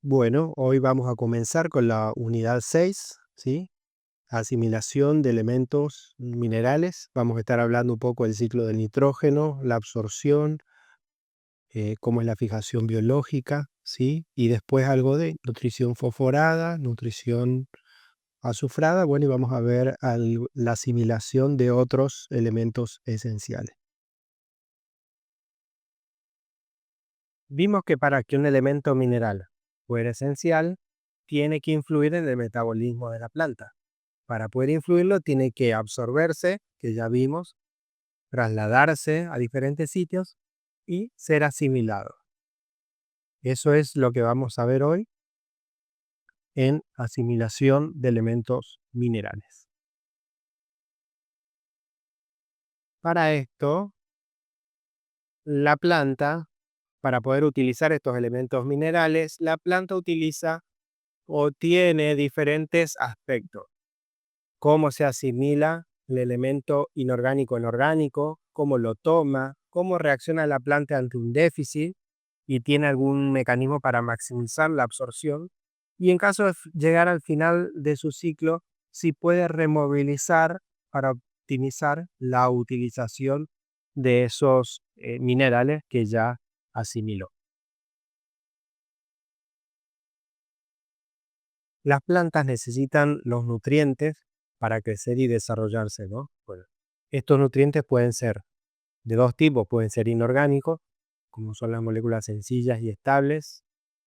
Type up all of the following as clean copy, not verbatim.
Bueno, hoy vamos a comenzar con la unidad 6, ¿sí? Asimilación de elementos minerales. Vamos a estar hablando un poco del ciclo del nitrógeno, la absorción, cómo es la fijación biológica, ¿sí? Y después algo de nutrición fosforada, nutrición azufrada. Bueno, y vamos a ver la asimilación de otros elementos esenciales. Vimos que para que un elemento mineral fuera esencial, tiene que influir en el metabolismo de la planta. Para poder influirlo, tiene que absorberse, que ya vimos, trasladarse a diferentes sitios y ser asimilado. Eso es lo que vamos a ver hoy en asimilación de elementos minerales. Para esto, la planta, para poder utilizar estos elementos minerales, la planta utiliza o tiene diferentes aspectos. Cómo se asimila el elemento inorgánico en orgánico, cómo lo toma, cómo reacciona la planta ante un déficit y tiene algún mecanismo para maximizar la absorción. Y en caso de llegar al final de su ciclo, si puede removilizar para optimizar la utilización de esos minerales que ya asimiló. Las plantas necesitan los nutrientes para crecer y desarrollarse, ¿no? Bueno, estos nutrientes pueden ser de dos tipos, pueden ser inorgánicos, como son las moléculas sencillas y estables,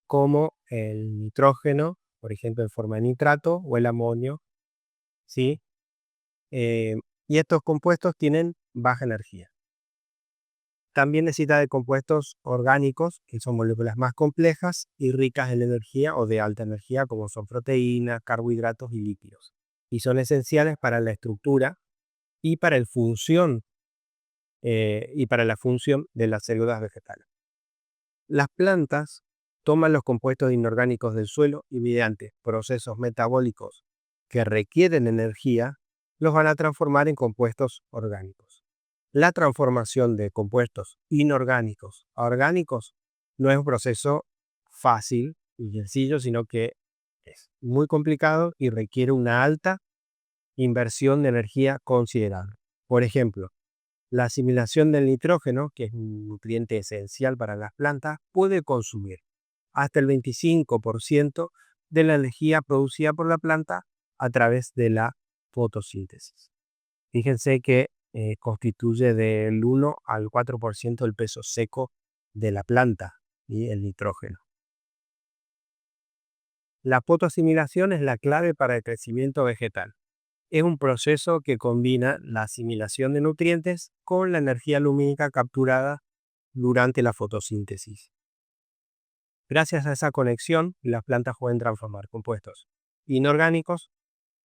como el nitrógeno, por ejemplo, en forma de nitrato, o el amonio, ¿sí? Eh, y estos compuestos tienen baja energía. También necesita de compuestos orgánicos, que son moléculas más complejas y ricas en energía o de alta energía, como son proteínas, carbohidratos y lípidos. Y son esenciales para la estructura y para la función de las células vegetales. Las plantas toman los compuestos inorgánicos del suelo y mediante procesos metabólicos que requieren energía, los van a transformar en compuestos orgánicos. La transformación de compuestos inorgánicos a orgánicos no es un proceso fácil y sencillo, sino que es muy complicado y requiere una alta inversión de energía considerable. Por ejemplo, la asimilación del nitrógeno, que es un nutriente esencial para las plantas, puede consumir hasta el 25% de la energía producida por la planta a través de la fotosíntesis. Fíjense que constituye del 1 al 4% del peso seco de la planta y el nitrógeno. La fotoasimilación es la clave para el crecimiento vegetal. Es un proceso que combina la asimilación de nutrientes con la energía lumínica capturada durante la fotosíntesis. Gracias a esa conexión, las plantas pueden transformar compuestos inorgánicos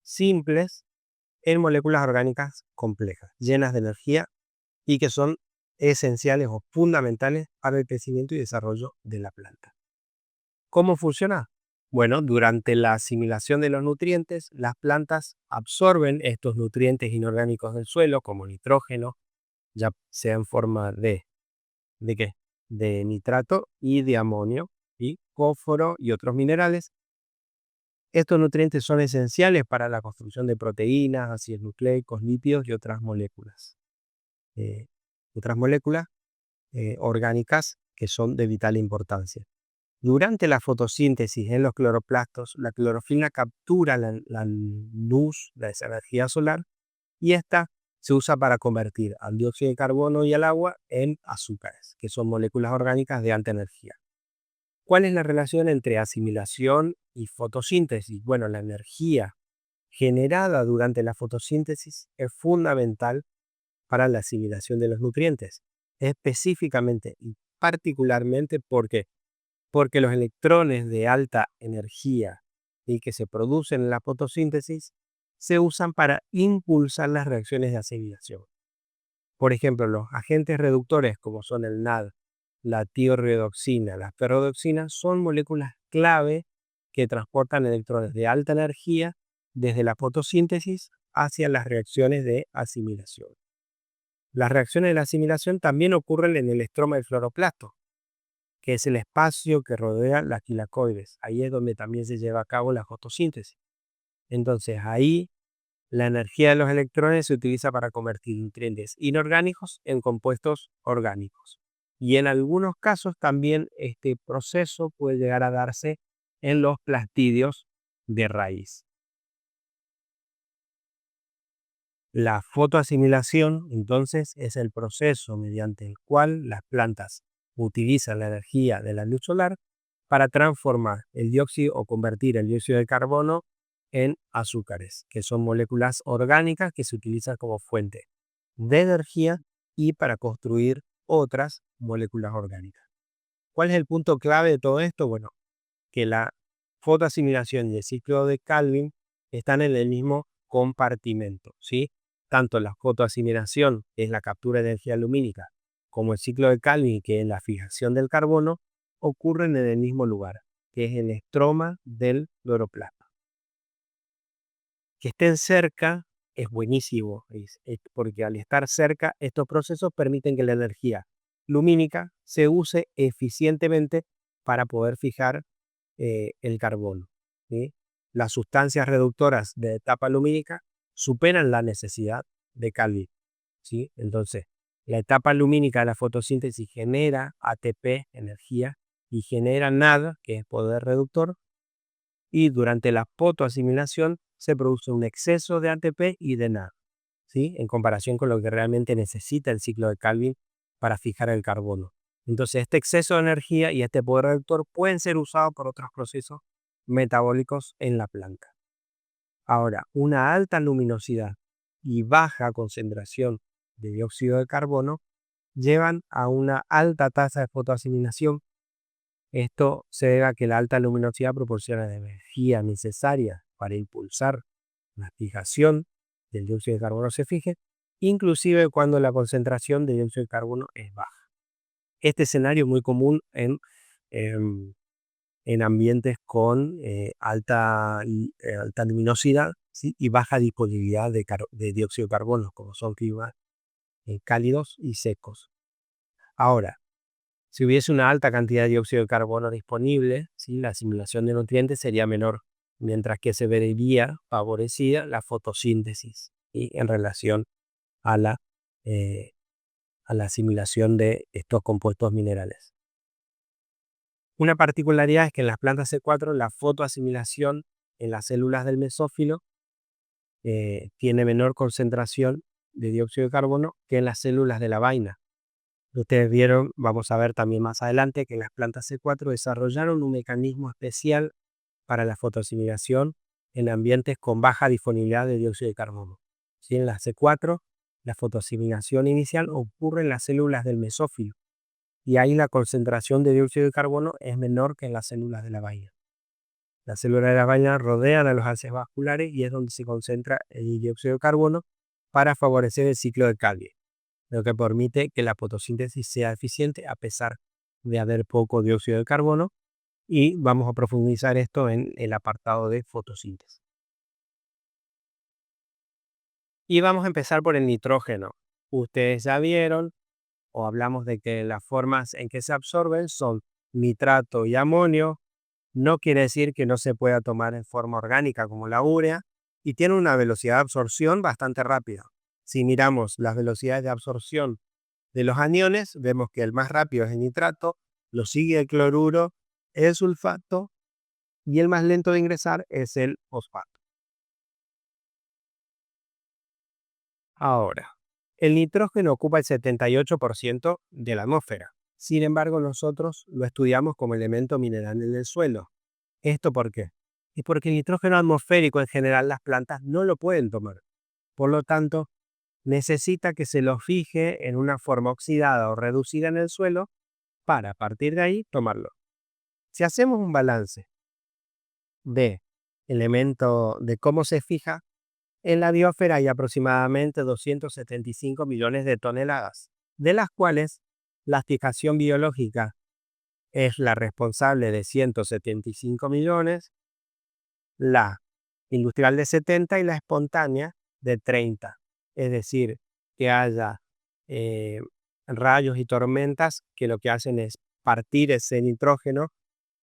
simples en moléculas orgánicas complejas, llenas de energía y que son esenciales o fundamentales para el crecimiento y desarrollo de la planta. ¿Cómo funciona? Bueno, durante la asimilación de los nutrientes, las plantas absorben estos nutrientes inorgánicos del suelo, como nitrógeno, ya sea en forma ¿de qué? De nitrato y de amonio, y fósforo y otros minerales. Estos nutrientes son esenciales para la construcción de proteínas, ácidos nucleicos, lípidos y eh, otras moléculas orgánicas que son de vital importancia. Durante la fotosíntesis en los cloroplastos, la clorofila captura la luz de esa energía solar y esta se usa para convertir al dióxido de carbono y al agua en azúcares, que son moléculas orgánicas de alta energía. ¿Cuál es la relación entre asimilación y fotosíntesis? Bueno, la energía generada durante la fotosíntesis es fundamental para la asimilación de los nutrientes, específicamente y particularmente porque los electrones de alta energía y que se producen en la fotosíntesis se usan para impulsar las reacciones de asimilación. Por ejemplo, los agentes reductores como son el NAD, la tiorredoxina, la ferrodoxina, son moléculas clave que transportan electrones de alta energía desde la fotosíntesis hacia las reacciones de asimilación. Las reacciones de la asimilación también ocurren en el estroma del cloroplasto, que es el espacio que rodea las tilacoides. Ahí es donde también se lleva a cabo la fotosíntesis. Entonces ahí la energía de los electrones se utiliza para convertir nutrientes inorgánicos en compuestos orgánicos. Y en algunos casos también este proceso puede llegar a darse en los plastidios de raíz. La fotoasimilación, entonces, es el proceso mediante el cual las plantas utilizan la energía de la luz solar para transformar el dióxido o convertir el dióxido de carbono en azúcares, que son moléculas orgánicas que se utilizan como fuente de energía y para construir otras moléculas orgánicas. ¿Cuál es el punto clave de todo esto? Bueno, que la fotoasimilación y el ciclo de Calvin están en el mismo compartimento, ¿sí? Tanto la fotoasimilación, que es la captura de energía lumínica, como el ciclo de Calvin, que es la fijación del carbono, ocurren en el mismo lugar, que es el estroma del cloroplasma. Que estén cerca es buenísimo, porque al estar cerca, estos procesos permiten que la energía lumínica se use eficientemente para poder fijar el carbono, ¿sí? Las sustancias reductoras de etapa lumínica superan la necesidad de Calvin, ¿sí? Entonces, la etapa lumínica de la fotosíntesis genera ATP, energía, y genera NAD, que es poder reductor, y durante la fotoasimilación se produce un exceso de ATP y de NAD, ¿sí? En comparación con lo que realmente necesita el ciclo de Calvin para fijar el carbono. Entonces, este exceso de energía y este poder reductor pueden ser usados por otros procesos metabólicos en la planta. Ahora, una alta luminosidad y baja concentración de dióxido de carbono llevan a una alta tasa de fotoasimilación. Esto se debe a que la alta luminosidad proporciona la energía necesaria para impulsar la fijación del dióxido de carbono se fije, inclusive cuando la concentración de dióxido de carbono es baja. Este escenario es muy común em, en ambientes con alta luminosidad, ¿sí? Y baja disponibilidad de dióxido de carbono, como son climas cálidos y secos. Ahora, si hubiese una alta cantidad de dióxido de carbono disponible, ¿sí? La asimilación de nutrientes sería menor, mientras que se vería favorecida la fotosíntesis, ¿sí? En relación a eh, a la asimilación de estos compuestos minerales. Una particularidad es que en las plantas C4 la fotoasimilación en las células del mesófilo tiene menor concentración de dióxido de carbono que en las células de la vaina. Ustedes vieron, vamos a ver también más adelante, que las plantas C4 desarrollaron un mecanismo especial para la fotoasimilación en ambientes con baja disponibilidad de dióxido de carbono. ¿Sí? En las C4, la fotoasimilación inicial ocurre en las células del mesófilo y ahí la concentración de dióxido de carbono es menor que en las células de la vaina. Las células de la vaina rodean a los haces vasculares y es donde se concentra el dióxido de carbono para favorecer el ciclo de Calvin, lo que permite que la fotosíntesis sea eficiente a pesar de haber poco dióxido de carbono, y vamos a profundizar esto en el apartado de fotosíntesis. Y vamos a empezar por el nitrógeno. Ustedes ya vieron o hablamos de que las formas en que se absorben son nitrato y amonio. No quiere decir que no se pueda tomar en forma orgánica como la urea, y tiene una velocidad de absorción bastante rápida. Si miramos las velocidades de absorción de los aniones, vemos que el más rápido es el nitrato, lo sigue el cloruro, el sulfato, y el más lento de ingresar es el fosfato. Ahora, el nitrógeno ocupa el 78% de la atmósfera. Sin embargo, nosotros lo estudiamos como elemento mineral en el suelo. ¿Esto por qué? Y porque el nitrógeno atmosférico en general las plantas no lo pueden tomar. Por lo tanto, necesita que se lo fije en una forma oxidada o reducida en el suelo para a partir de ahí tomarlo. Si hacemos un balance de elemento de cómo se fija, en la biosfera hay aproximadamente 275 millones de toneladas, de las cuales la fijación biológica es la responsable de 175 millones, la industrial de 70 y la espontánea de 30. Es decir, que haya rayos y tormentas que lo que hacen es partir ese nitrógeno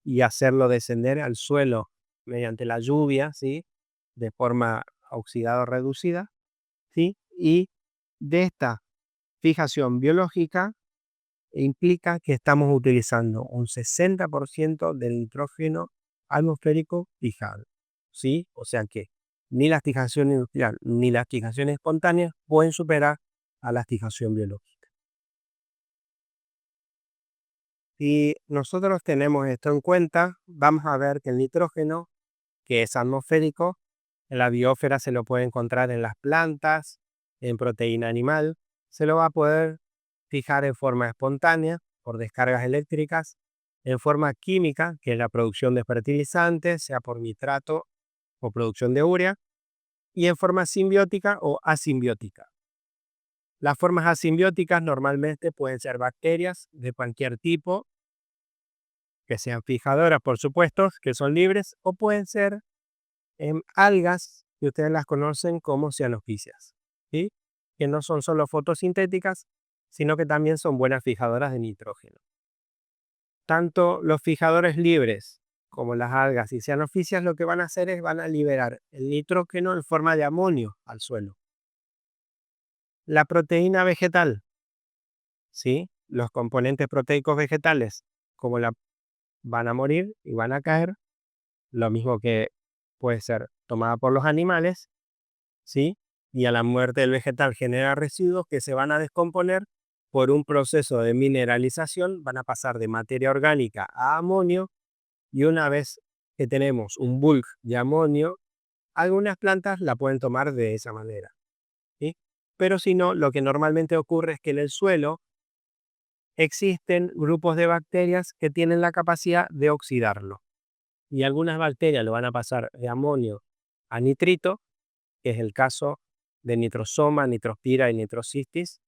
y hacerlo descender al suelo mediante la lluvia, ¿sí? De forma oxidada o reducida, ¿sí? Y de esta fijación biológica implica que estamos utilizando un 60% del nitrógeno atmosférico fijado, ¿sí? O sea que ni la fijación industrial ni las fijaciones espontáneas pueden superar a la fijación biológica. Si nosotros tenemos esto en cuenta, vamos a ver que el nitrógeno, que es atmosférico, en la biosfera se lo puede encontrar en las plantas, en proteína animal, se lo va a poder fijar en forma espontánea, por descargas eléctricas, en forma química, que es la producción de fertilizantes, sea por nitrato o producción de urea, y en forma simbiótica o asimbiótica. Las formas asimbióticas normalmente pueden ser bacterias de cualquier tipo, que sean fijadoras, por supuesto, que son libres, o pueden ser algas que ustedes las conocen como cianofisias, ¿sí? Que no son solo fotosintéticas, sino que también son buenas fijadoras de nitrógeno. Tanto los fijadores libres como las algas y cianofisias lo que van a hacer es van a liberar el nitrógeno en forma de amonio al suelo. La proteína vegetal, ¿sí? Los componentes proteicos vegetales, como la van a morir y van a caer, lo mismo que puede ser tomada por los animales, ¿sí? Y a la muerte del vegetal genera residuos que se van a descomponer por un proceso de mineralización, van a pasar de materia orgánica a amonio, y una vez que tenemos un bulk de amonio, algunas plantas la pueden tomar de esa manera, ¿sí? Pero si no, lo que normalmente ocurre es que en el suelo existen grupos de bacterias que tienen la capacidad de oxidarlo. Y algunas bacterias lo van a pasar de amonio a nitrito, que es el caso de Nitrosoma, Nitrospira y Nitrocistis,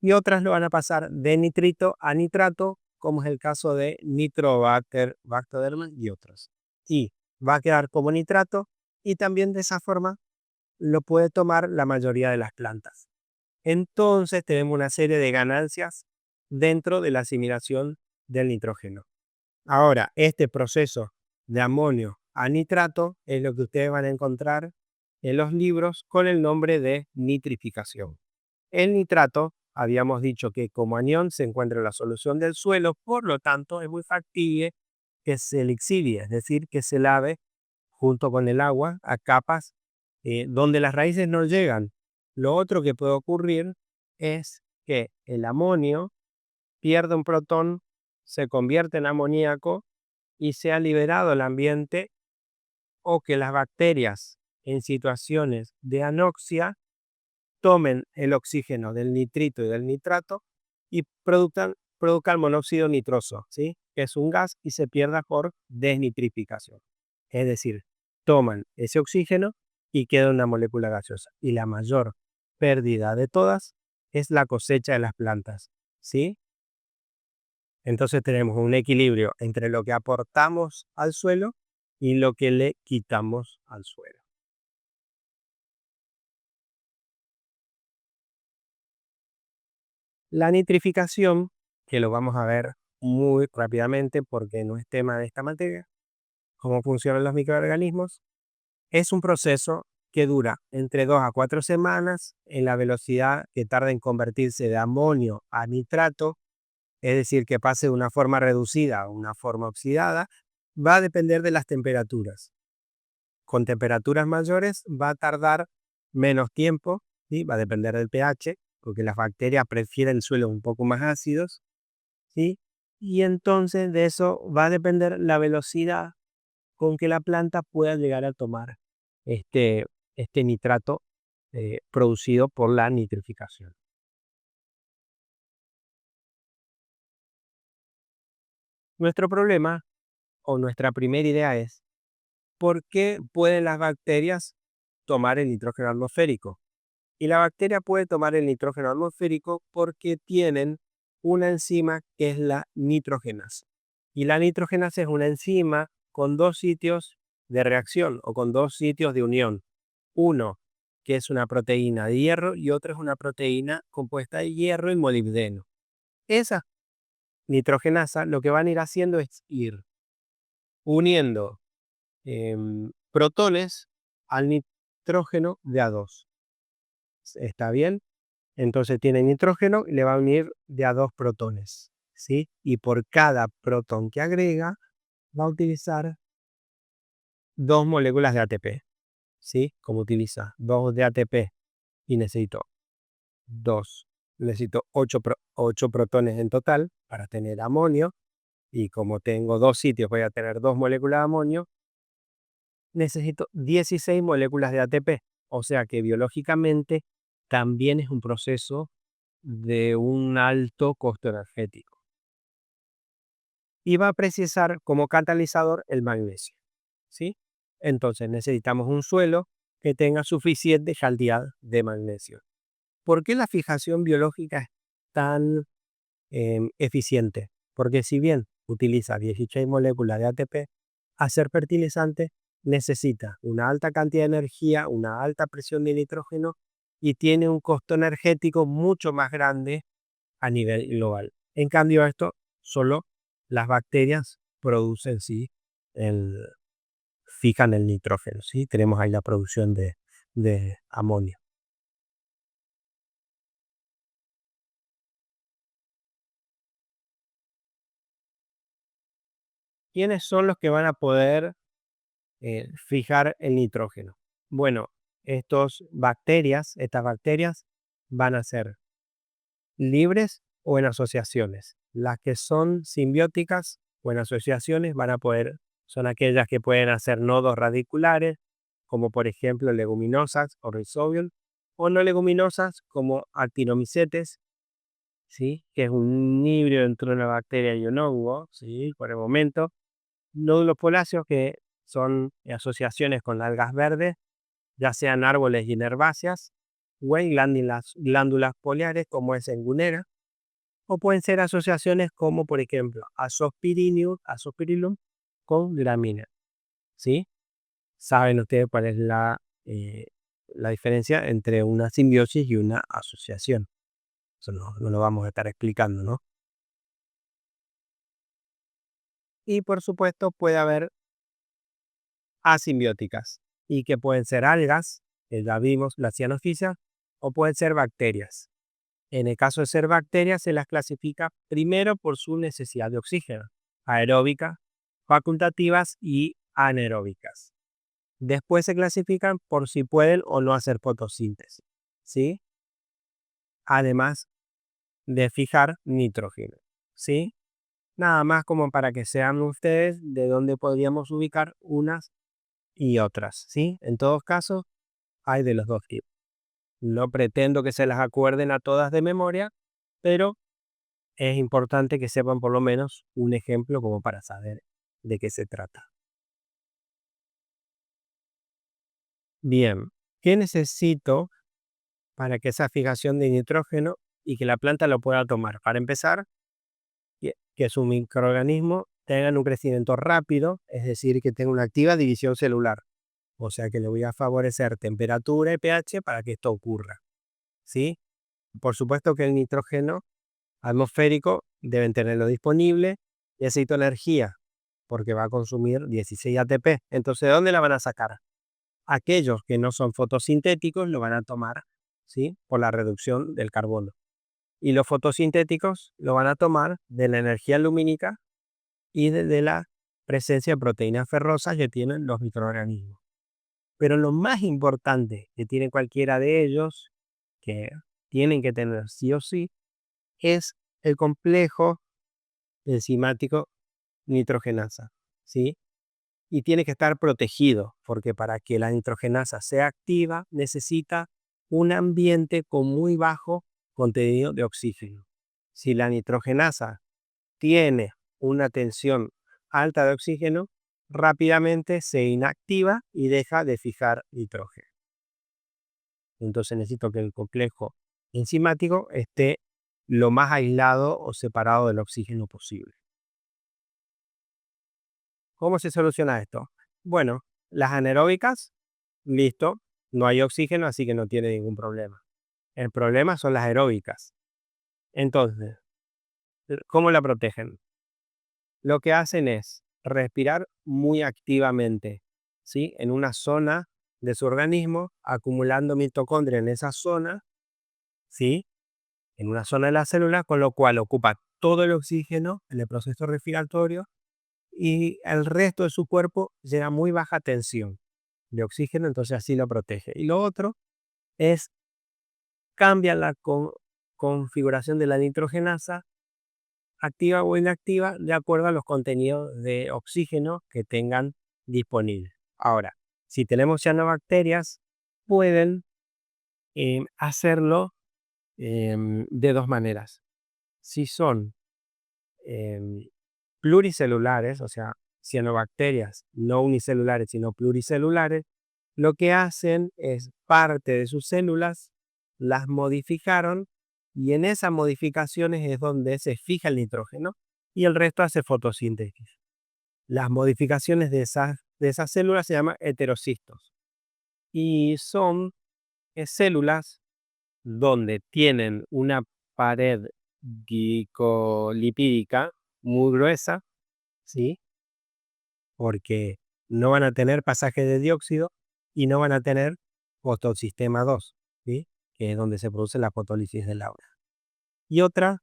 y otras lo van a pasar de nitrito a nitrato, como es el caso de Nitrobacter, Bactoderma y otros. Y va a quedar como nitrato, y también de esa forma lo puede tomar la mayoría de las plantas. Entonces tenemos una serie de ganancias dentro de la asimilación del nitrógeno. Ahora, este proceso de amonio a nitrato es lo que ustedes van a encontrar en los libros con el nombre de nitrificación. El nitrato, habíamos dicho que como anión se encuentra en la solución del suelo, por lo tanto es muy factible que se lixilie, es decir, que se lave junto con el agua a capas donde las raíces no llegan. Lo otro que puede ocurrir es que el amonio pierde un protón, se convierte en amoníaco y sea liberado al ambiente, o que las bacterias en situaciones de anoxia tomen el oxígeno del nitrito y del nitrato y produzcan monóxido nitroso, ¿sí? Que es un gas y se pierda por desnitrificación. Es decir, toman ese oxígeno y queda una molécula gaseosa. Y la mayor pérdida de todas es la cosecha de las plantas, ¿sí? Entonces tenemos un equilibrio entre lo que aportamos al suelo y lo que le quitamos al suelo. La nitrificación, que lo vamos a ver muy rápidamente porque no es tema de esta materia, cómo funcionan los microorganismos, es un proceso que dura entre 2 a 4 semanas en la velocidad que tarda en convertirse de amonio a nitrato, es decir, que pase de una forma reducida a una forma oxidada, va a depender de las temperaturas. Con temperaturas mayores va a tardar menos tiempo, ¿sí? Va a depender del pH, porque las bacterias prefieren suelos un poco más ácidos, ¿sí? Y entonces de eso va a depender la velocidad con que la planta pueda llegar a tomar este, este nitrato producido por la nitrificación. Nuestro problema o nuestra primera idea es: ¿por qué pueden las bacterias tomar el nitrógeno atmosférico? Y la bacteria puede tomar el nitrógeno atmosférico porque tienen una enzima que es la nitrogenasa. Y la nitrogenasa es una enzima con dos sitios de reacción o con dos sitios de unión. Uno, que es una proteína de hierro, y otro es una proteína compuesta de hierro y molibdeno. Esas nitrogenasa, lo que van a ir haciendo es ir uniendo protones al nitrógeno de a dos. ¿Está bien? Entonces tiene nitrógeno y le va a unir de a dos protones, ¿sí? Y por cada protón que agrega, va a utilizar dos moléculas de ATP, ¿sí? Como utiliza dos de ATP y necesito dos, necesito 8 protones en total para tener amonio. Y como tengo dos sitios, voy a tener dos moléculas de amonio, necesito 16 moléculas de ATP. O sea que biológicamente también es un proceso de un alto costo energético. Y va a precisar como catalizador el magnesio, ¿sí? Entonces necesitamos un suelo que tenga suficiente cantidad de magnesio. ¿Por qué la fijación biológica es tan eficiente? Porque si bien utiliza 16 moléculas de ATP, hacer fertilizante necesita una alta cantidad de energía, una alta presión de nitrógeno y tiene un costo energético mucho más grande a nivel global. En cambio, esto solo las bacterias producen, sí, fijan el nitrógeno, ¿sí? Tenemos ahí la producción de amonio. ¿Quiénes son los que van a poder fijar el nitrógeno? Bueno, estas bacterias van a ser libres o en asociaciones. Las que son simbióticas o en asociaciones son aquellas que pueden hacer nodos radiculares, como por ejemplo leguminosas o rhizobium, o no leguminosas como actinomycetes, ¿sí? Que es un híbrido entre una bacteria y un hongo, ¿sí? Por el momento. Nódulos poláceos, que son asociaciones con algas verdes, ya sean árboles y herbáceas, o en glándulas foliares, como es en Gunera, o pueden ser asociaciones como, por ejemplo, Azospirillum con gramínea, ¿sí? ¿Saben ustedes cuál es la diferencia entre una simbiosis y una asociación? Eso no lo vamos a estar explicando, ¿no? Y por supuesto puede haber asimbióticas, y que pueden ser algas, que ya vimos, la cianofisia, o pueden ser bacterias. En el caso de ser bacterias, se las clasifica primero por su necesidad de oxígeno, aeróbica, facultativas y anaeróbicas. Después se clasifican por si pueden o no hacer fotosíntesis, ¿sí? Además de fijar nitrógeno, ¿sí? Nada más como para que sean ustedes de dónde podríamos ubicar unas y otras, ¿sí? En todos casos, hay de los dos tipos. No pretendo que se las acuerden a todas de memoria, pero es importante que sepan por lo menos un ejemplo como para saber de qué se trata. Bien, ¿qué necesito para que esa fijación de nitrógeno y que la planta lo pueda tomar? Para empezar, que su microorganismo tenga un crecimiento rápido, es decir, que tenga una activa división celular. O sea que le voy a favorecer temperatura y pH para que esto ocurra, ¿sí? Por supuesto que el nitrógeno atmosférico deben tenerlo disponible. Necesito energía porque va a consumir 16 ATP. Entonces, ¿de dónde la van a sacar? Aquellos que no son fotosintéticos lo van a tomar, ¿sí? Por la reducción del carbono. Y los fotosintéticos lo van a tomar de la energía lumínica y de la presencia de proteínas ferrosas que tienen los microorganismos. Pero lo más importante que tiene cualquiera de ellos, que tienen que tener sí o sí, es el complejo enzimático nitrogenasa, ¿sí? Y tiene que estar protegido, porque para que la nitrogenasa sea activa necesita un ambiente con muy bajo contenido de oxígeno. Si la nitrogenasa tiene una tensión alta de oxígeno, rápidamente se inactiva y deja de fijar nitrógeno. Entonces necesito que el complejo enzimático esté lo más aislado o separado del oxígeno posible. ¿Cómo se soluciona esto? Bueno, las anaeróbicas, listo, no hay oxígeno, así que no tiene ningún problema. El problema son las aeróbicas. Entonces, ¿Cómo la protegen? Lo que hacen es respirar muy activamente, ¿sí? En una zona de su organismo, acumulando mitocondria en esa zona, ¿sí? En una zona de la célula, con lo cual ocupa todo el oxígeno en el proceso respiratorio y el resto de su cuerpo llega a muy baja tensión de oxígeno, entonces así lo protege. Y lo otro es cambia la configuración de la nitrogenasa, activa o inactiva, de acuerdo a los contenidos de oxígeno que tengan disponibles. Ahora, si tenemos cianobacterias, pueden hacerlo de dos maneras. Si son em, pluricelulares, o sea, cianobacterias no unicelulares, sino pluricelulares, lo que hacen es parte de sus células, las modificaron y en esas modificaciones es donde se fija el nitrógeno y el resto hace fotosíntesis. Las modificaciones de esas células se llaman heterocistos y son células donde tienen una pared glicolipídica muy gruesa, ¿sí? Porque no van a tener pasaje de dióxido y no van a tener fotosistema 2, ¿sí? Que es donde se produce la fotólisis del aura. Y otra,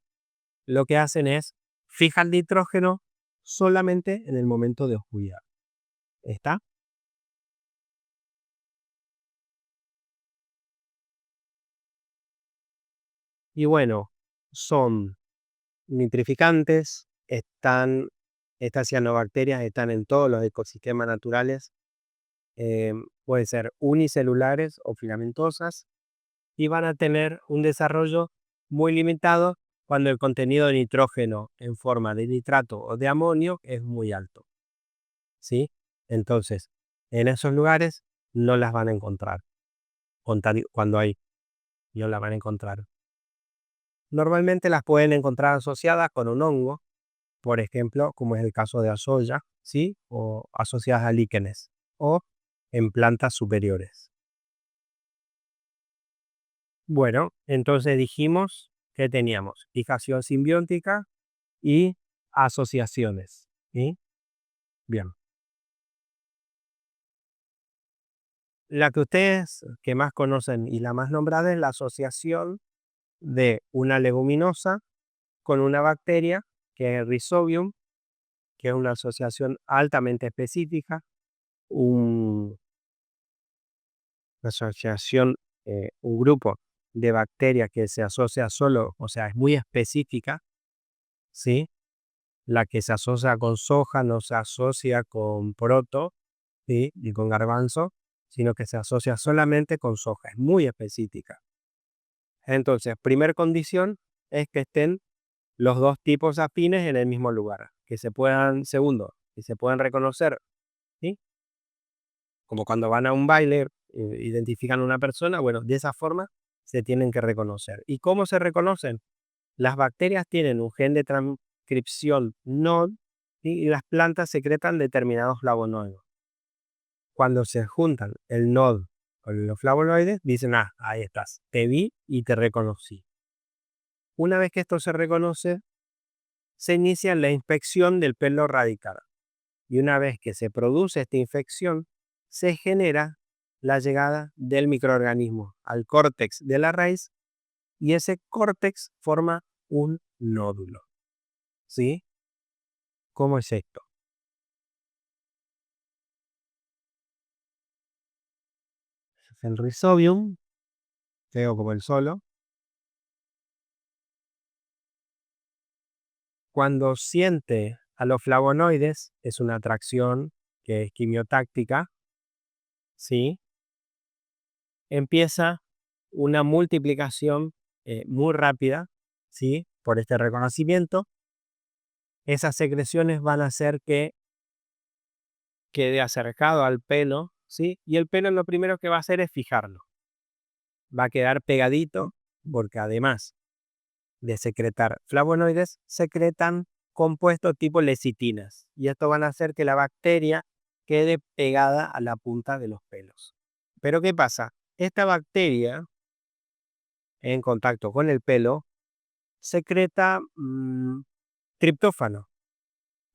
lo que hacen es fijan nitrógeno solamente en el momento de oscuridad. ¿Está? Y bueno, son nitrificantes, estas cianobacterias están en todos los ecosistemas naturales, pueden ser unicelulares o filamentosas, y van a tener un desarrollo muy limitado cuando el contenido de nitrógeno en forma de nitrato o de amonio es muy alto, ¿sí? Entonces, en esos lugares no las van a encontrar. Cuando hay, no las van a encontrar. Normalmente las pueden encontrar asociadas con un hongo, por ejemplo, como es el caso de Azolla, ¿sí? O asociadas a líquenes, o en plantas superiores. Bueno, entonces dijimos que teníamos fijación simbiótica y asociaciones, ¿sí? Bien. La que ustedes que más conocen y la más nombrada es la asociación de una leguminosa con una bacteria, que es el Rhizobium, que es una asociación altamente específica, una asociación, un grupo de bacterias que se asocia solo, o sea, es muy específica, ¿sí? La que se asocia con soja no se asocia con poroto, ¿sí? Ni con garbanzo, sino que se asocia solamente con soja, es muy específica. Entonces, primer condición es que estén los dos tipos afines en el mismo lugar, segundo, que se puedan reconocer, ¿sí? Como cuando van a un baile, identifican a una persona, bueno, de esa forma se tienen que reconocer. ¿Y cómo se reconocen? Las bacterias tienen un gen de transcripción NOD, ¿sí? Y las plantas secretan determinados flavonoides. Cuando se juntan el NOD con los flavonoides, dicen, ah, ahí estás, te vi y te reconocí. Una vez que esto se reconoce, se inicia la inspección del pelo radical. Y una vez que se produce esta infección, se genera la llegada del microorganismo al córtex de la raíz y ese córtex forma un nódulo. ¿Sí? ¿Cómo es esto? El Rhizobium, feo como el solo, cuando siente a los flavonoides, es una atracción que es quimiotáctica, ¿sí? Empieza una multiplicación muy rápida, ¿sí? Por este reconocimiento. Esas secreciones van a hacer que quede acercado al pelo, ¿sí? Y el pelo lo primero que va a hacer es fijarlo. Va a quedar pegadito porque además de secretar flavonoides, secretan compuestos tipo lecitinas. Y esto van a hacer que la bacteria quede pegada a la punta de los pelos. Pero ¿qué pasa? Esta bacteria, en contacto con el pelo, secreta triptófano,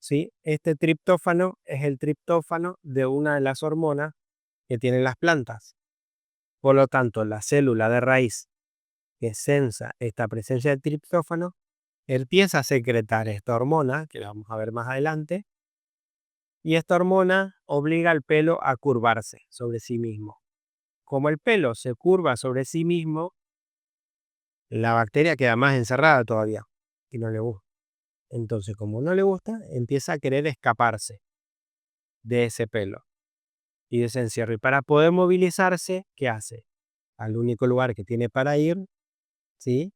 ¿sí? Este triptófano es el triptófano de una de las hormonas que tienen las plantas. Por lo tanto, la célula de raíz que sensa esta presencia de triptófano empieza a secretar esta hormona, que la vamos a ver más adelante, y esta hormona obliga al pelo a curvarse sobre sí mismo. Como el pelo se curva sobre sí mismo, la bacteria queda más encerrada todavía y no le gusta. Entonces, como no le gusta, empieza a querer escaparse de ese pelo y de ese encierro. Y para poder movilizarse, ¿qué hace? Al único lugar que tiene para ir, ¿sí?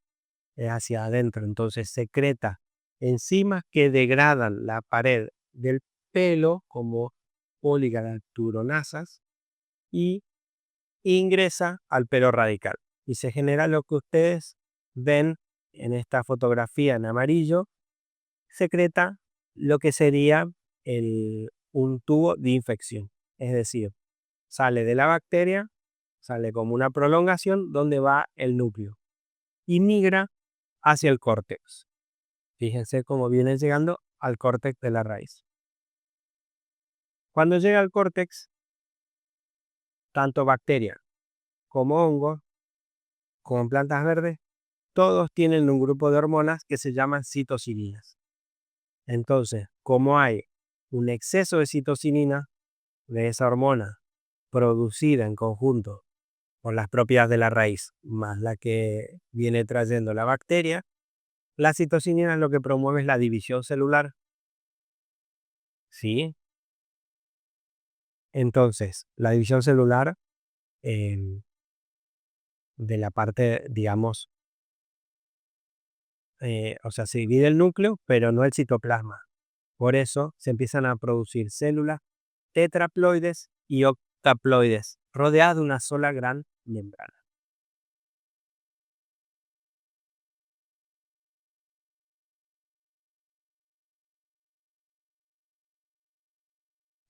Es hacia adentro. Entonces secreta enzimas que degradan la pared del pelo como poligalacturonasas y ingresa al pelo radical. Y se genera lo que ustedes ven en esta fotografía en amarillo, secreta lo que sería un tubo de infección. Es decir, sale de la bacteria, sale como una prolongación donde va el núcleo y migra hacia el córtex. Fíjense cómo viene llegando al córtex de la raíz. Cuando llega al córtex, tanto bacterias como hongos, como plantas verdes, todos tienen un grupo de hormonas que se llaman citocininas. Entonces, como hay un exceso de citocinina, de esa hormona producida en conjunto con las propiedades de la raíz, más la que viene trayendo la bacteria, la citocinina lo que promueve es la división celular. ¿Sí? Entonces, la división celular em, de la parte, digamos, o sea, se divide el núcleo, pero no el citoplasma. Por eso se empiezan a producir células tetraploides y octaploides, rodeadas de una sola gran membrana.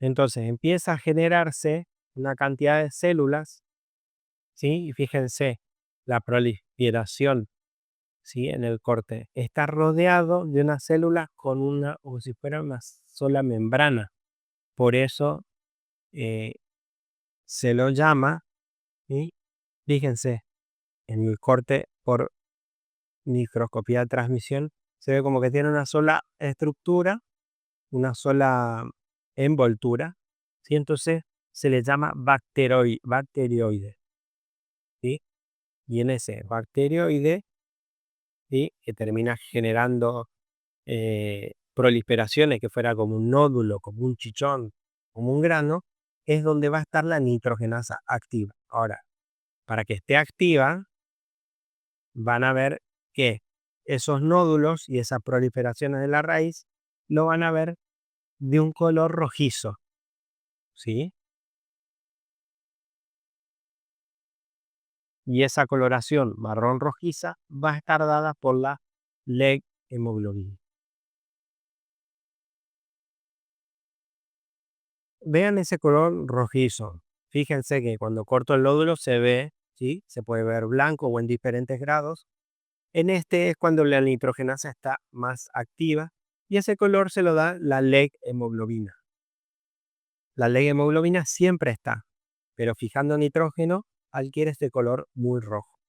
Entonces empieza a generarse una cantidad de células, ¿sí? Y fíjense, la proliferación, ¿sí? En el corte está rodeado de una célula con una, o si fuera una sola membrana. Por eso eh, se lo llama, ¿sí? Fíjense, en el corte por microscopía de transmisión, se ve como que tiene una sola estructura, una sola envoltura, ¿sí? Entonces se le llama bacterioide, ¿sí? Y en ese bacterioide, ¿sí? Que termina generando proliferaciones, que fuera como un nódulo, como un chichón, como un grano, es donde va a estar la nitrogenasa activa. Ahora, para que esté activa, van a ver que esos nódulos y esas proliferaciones de la raíz lo van a ver de un color rojizo, ¿sí? Y esa coloración marrón rojiza va a estar dada por la leg hemoglobina. Vean ese color rojizo. Fíjense que cuando corto el nódulo se ve, ¿sí? Se puede ver blanco o en diferentes grados. En este es cuando la nitrogenasa está más activa y ese color se lo da la leg hemoglobina. La leg hemoglobina siempre está, pero fijando nitrógeno adquiere este color muy rojo.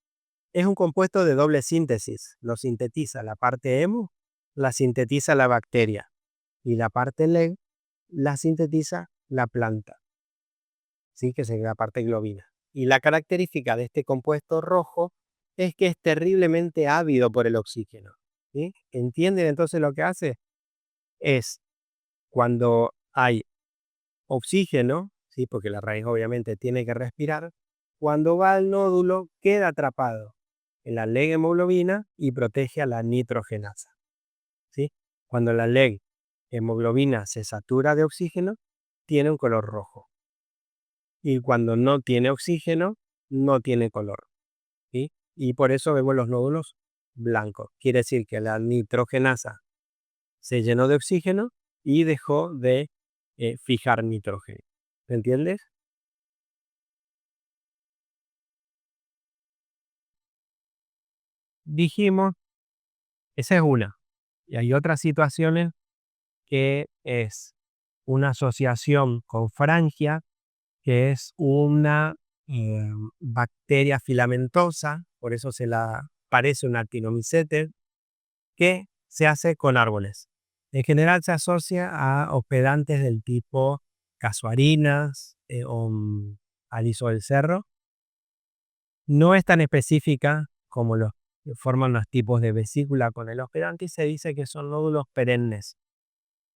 Es un compuesto de doble síntesis. Lo sintetiza la parte hemo, la sintetiza la bacteria y la parte leg la sintetiza la planta, ¿sí? Que es la parte globina. Y la característica de este compuesto rojo es que es terriblemente ávido por el oxígeno. ¿Sí? ¿Entienden entonces lo que hace? Es cuando hay oxígeno, ¿sí? Porque la raíz obviamente tiene que respirar, cuando va al nódulo queda atrapado en la leg hemoglobina y protege a la nitrogenasa. ¿Sí? Cuando la leg hemoglobina se satura de oxígeno, tiene un color rojo. Y cuando no tiene oxígeno, no tiene color, ¿sí? Y por eso vemos los nódulos blancos. Quiere decir que la nitrogenasa se llenó de oxígeno y dejó de fijar nitrógeno. ¿Me entiendes? Dijimos, esa es una. Y hay otras situaciones que es una asociación con frangia, que es una bacteria filamentosa, por eso se la parece un actinomycetes, que se hace con árboles. En general se asocia a hospedantes del tipo casuarinas o aliso del cerro. No es tan específica como los que forman los tipos de vesícula con el hospedante y se dice que son nódulos perennes,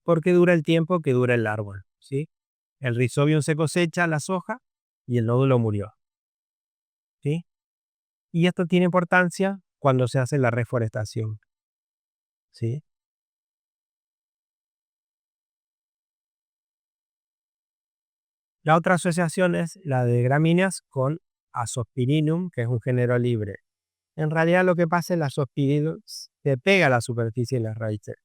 porque dura el tiempo que dura el árbol, ¿sí? El rhizobium se cosecha las hojas y el nódulo murió, ¿sí? Y esto tiene importancia cuando se hace la reforestación, ¿sí? La otra asociación es la de gramíneas con Azospirillum, que es un género libre. En realidad lo que pasa es que el Azospirillum se pega a la superficie de las raíces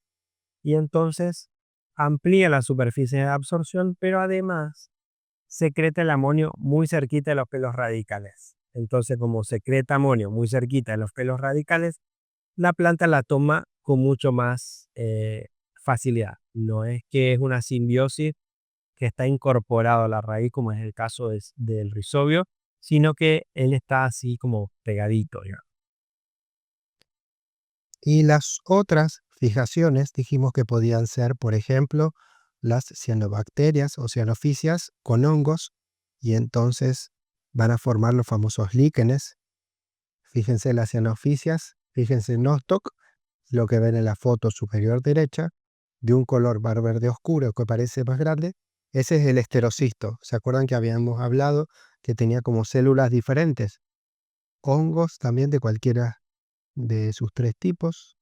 y entonces amplía la superficie de absorción, pero además secreta el amonio muy cerquita de los pelos radicales. Entonces, como secreta amonio muy cerquita de los pelos radicales, la planta la toma con mucho más facilidad. No es que es una simbiosis que está incorporado a la raíz, como es el caso del rizobio, sino que él está así como pegadito, digamos. Y las otras fijaciones dijimos que podían ser, por ejemplo, las cianobacterias o cianofisias con hongos, y entonces van a formar los famosos líquenes. Fíjense las cianofisias, fíjense en Nostoc, lo que ven en la foto superior derecha, de un color verde oscuro que parece más grande. Ese es el esterocisto. ¿Se acuerdan que habíamos hablado que tenía como células diferentes? Hongos también de cualquiera de sus tres tipos,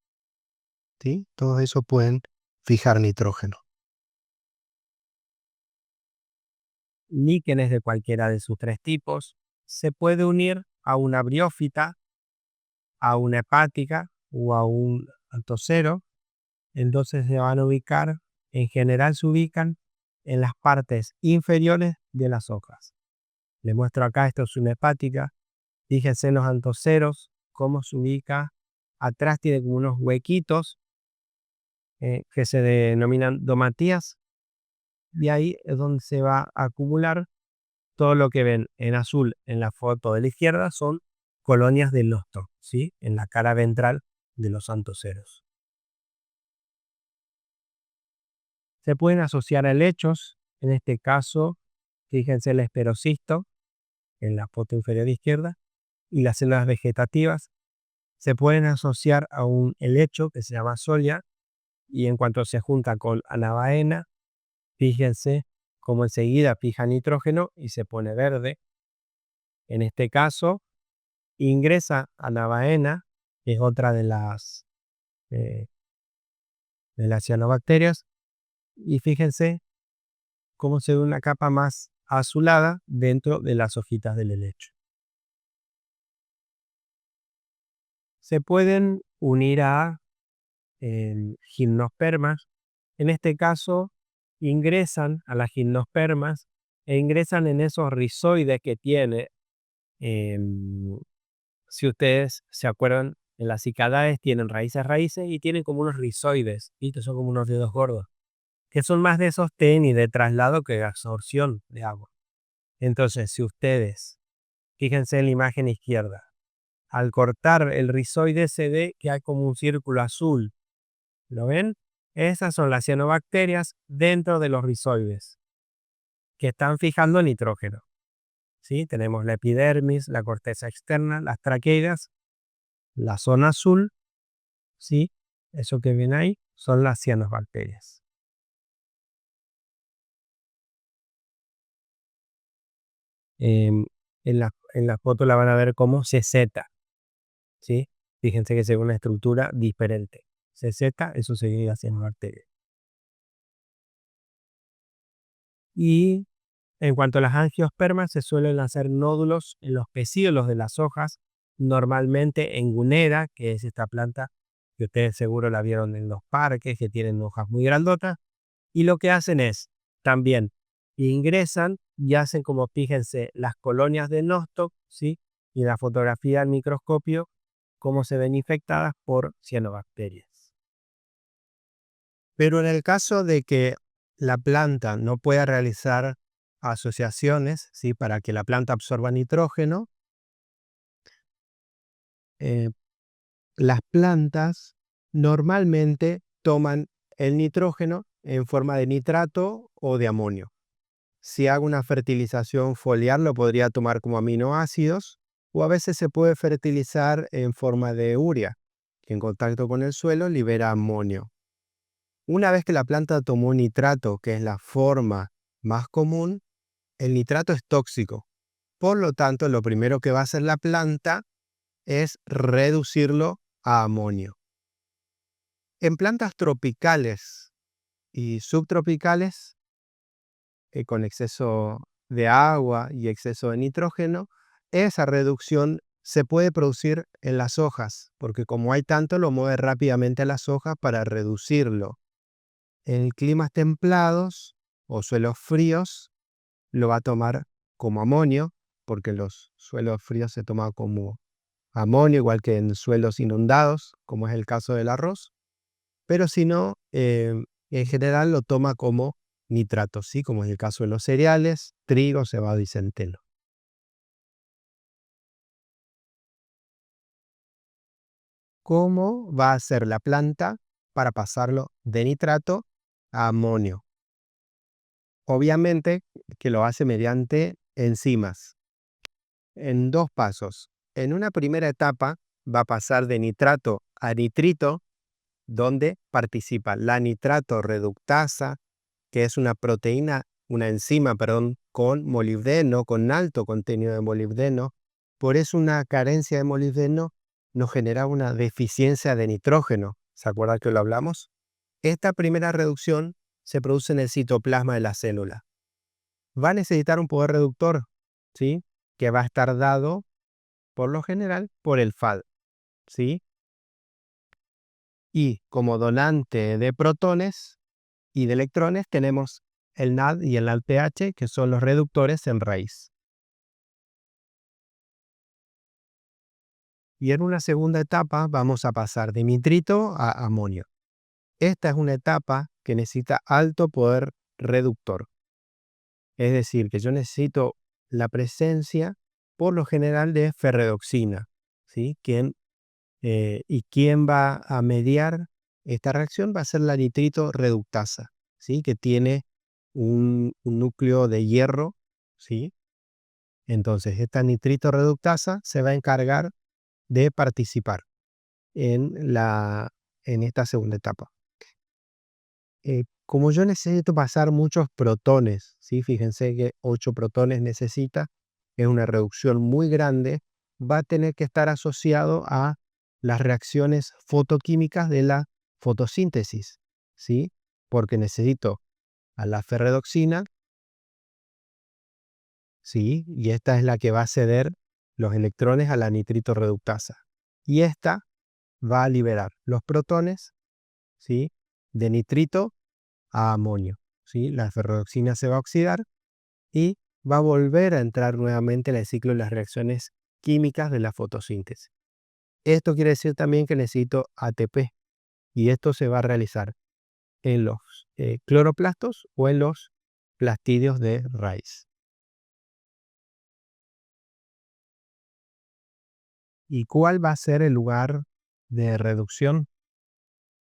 ¿sí? Todo eso pueden fijar nitrógeno. Líquenes de cualquiera de sus tres tipos. Se puede unir a una briófita, a una hepática o a un antocero. Entonces se van a ubicar, en general se ubican en las partes inferiores de las hojas. Les muestro acá, esto es una hepática. Fíjense en los antoceros, cómo se ubica. Atrás tiene como unos huequitos que se denominan domatías. Y ahí es donde se va a acumular todo lo que ven en azul en la foto de la izquierda son colonias de nosto, ¿sí? En la cara ventral de los antoceros. Se pueden asociar a helechos, en este caso, fíjense el esperocisto en la foto inferior izquierda y las células vegetativas. Se pueden asociar a un helecho que se llama solia y en cuanto se junta con anabaena, fíjense cómo enseguida fija nitrógeno y se pone verde. En este caso, ingresa anabaena, que es otra eh, de las cianobacterias, y fíjense cómo se ve una capa más azulada dentro de las hojitas del helecho. Se pueden unir a gimnospermas. En este caso, ingresan a las gimnospermas e ingresan en esos rizoides que tiene. Si ustedes se acuerdan, en las cicadaes tienen raíces y tienen como unos rizoides, ¿viste? Son como unos dedos gordos, que son más de sostén y de traslado que de absorción de agua. Entonces, si ustedes, fíjense en la imagen izquierda, al cortar el rizoide se ve que hay como un círculo azul. ¿Lo ven? Esas son las cianobacterias dentro de los rizoides, que están fijando nitrógeno. ¿Sí? Tenemos la epidermis, la corteza externa, las traqueidas, la zona azul, ¿sí? Eso que ven ahí son las cianobacterias. Em, en la foto la van a ver como CZ, ¿sí? Fíjense que se ve una estructura diferente. CZ, eso sería cianobacterias. Y en cuanto a las angiospermas, se suelen hacer nódulos en los pecíolos de las hojas, normalmente en gunera, que es esta planta que ustedes seguro la vieron en los parques, que tienen hojas muy grandotas, y lo que hacen es también ingresan y hacen como, fíjense, las colonias de Nostoc, ¿sí? Y la fotografía al microscopio, cómo se ven infectadas por cianobacterias. Pero en el caso de que la planta no pueda realizar asociaciones, ¿sí? Para que la planta absorba nitrógeno, eh, las plantas normalmente toman el nitrógeno en forma de nitrato o de amonio. Si hago una fertilización foliar, lo podría tomar como aminoácidos, o a veces se puede fertilizar en forma de urea, que en contacto con el suelo libera amonio. Una vez que la planta tomó nitrato, que es la forma más común, el nitrato es tóxico. Por lo tanto, lo primero que va a hacer la planta es reducirlo a amonio. En plantas tropicales y subtropicales, con exceso de agua y exceso de nitrógeno, esa reducción se puede producir en las hojas, porque como hay tanto, lo mueve rápidamente a las hojas para reducirlo. En climas templados o suelos fríos, lo va a tomar como amonio, porque en los suelos fríos se toma como amonio, igual que en suelos inundados, como es el caso del arroz. Pero si no, en general lo toma como nitrato, ¿sí? Como es el caso de los cereales, trigo, cebada y centeno. ¿Cómo va a hacer la planta para pasarlo de nitrato a amonio? Obviamente que lo hace mediante enzimas, en dos pasos. En una primera etapa va a pasar de nitrato a nitrito, donde participa la nitrato reductasa, que es una proteína, una enzima, perdón, con molibdeno, con alto contenido de molibdeno. Por eso una carencia de molibdeno nos genera una deficiencia de nitrógeno. ¿Se acuerdan que lo hablamos? Esta primera reducción se produce en el citoplasma de la célula. Va a necesitar un poder reductor, ¿sí? Que va a estar dado, por lo general, por el FAD, ¿sí? Y como donante de protones y de electrones tenemos el NAD y el NADPH, que son los reductores en raíz. Y en una segunda etapa vamos a pasar de nitrito a amonio. Esta es una etapa que necesita alto poder reductor. Es decir, que yo necesito la presencia, por lo general, de ferredoxina, ¿sí? ¿Y quién va a mediar esta reacción? Va a ser la nitrito reductasa, ¿sí? Que tiene un núcleo de hierro, ¿sí? Entonces, esta nitrito reductasa se va a encargar de participar en esta segunda etapa. Como yo necesito pasar muchos protones, ¿sí? Fíjense que 8 protones necesita, es una reducción muy grande, va a tener que estar asociado a las reacciones fotoquímicas de la fotosíntesis, ¿sí? Porque necesito a la ferredoxina, ¿sí? Y esta es la que va a ceder los electrones a la nitrito reductasa. Y esta va a liberar los protones, ¿sí? De nitrito a amonio, ¿sí? La ferredoxina se va a oxidar y va a volver a entrar nuevamente en el ciclo de las reacciones químicas de la fotosíntesis. Esto quiere decir también que necesito ATP y esto se va a realizar en los cloroplastos o en los plastidios de raíz. ¿Y cuál va a ser el lugar de reducción?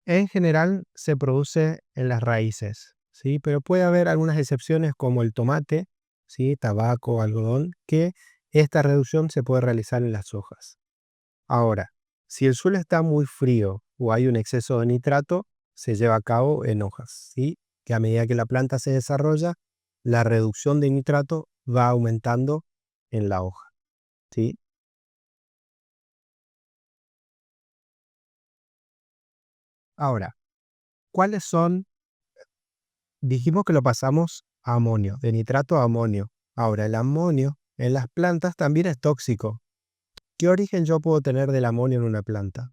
En general se produce en las raíces, ¿sí? Pero puede haber algunas excepciones como el tomate, ¿sí? Tabaco, algodón, que esta reducción se puede realizar en las hojas. Ahora, si el suelo está muy frío o hay un exceso de nitrato, se lleva a cabo en hojas, ¿sí? Que a medida que la planta se desarrolla, la reducción de nitrato va aumentando en la hoja, ¿sí? Ahora, ¿cuáles son? Dijimos que lo pasamos a amonio, de nitrato a amonio. Ahora, el amonio en las plantas también es tóxico. ¿Qué origen yo puedo tener del amonio en una planta?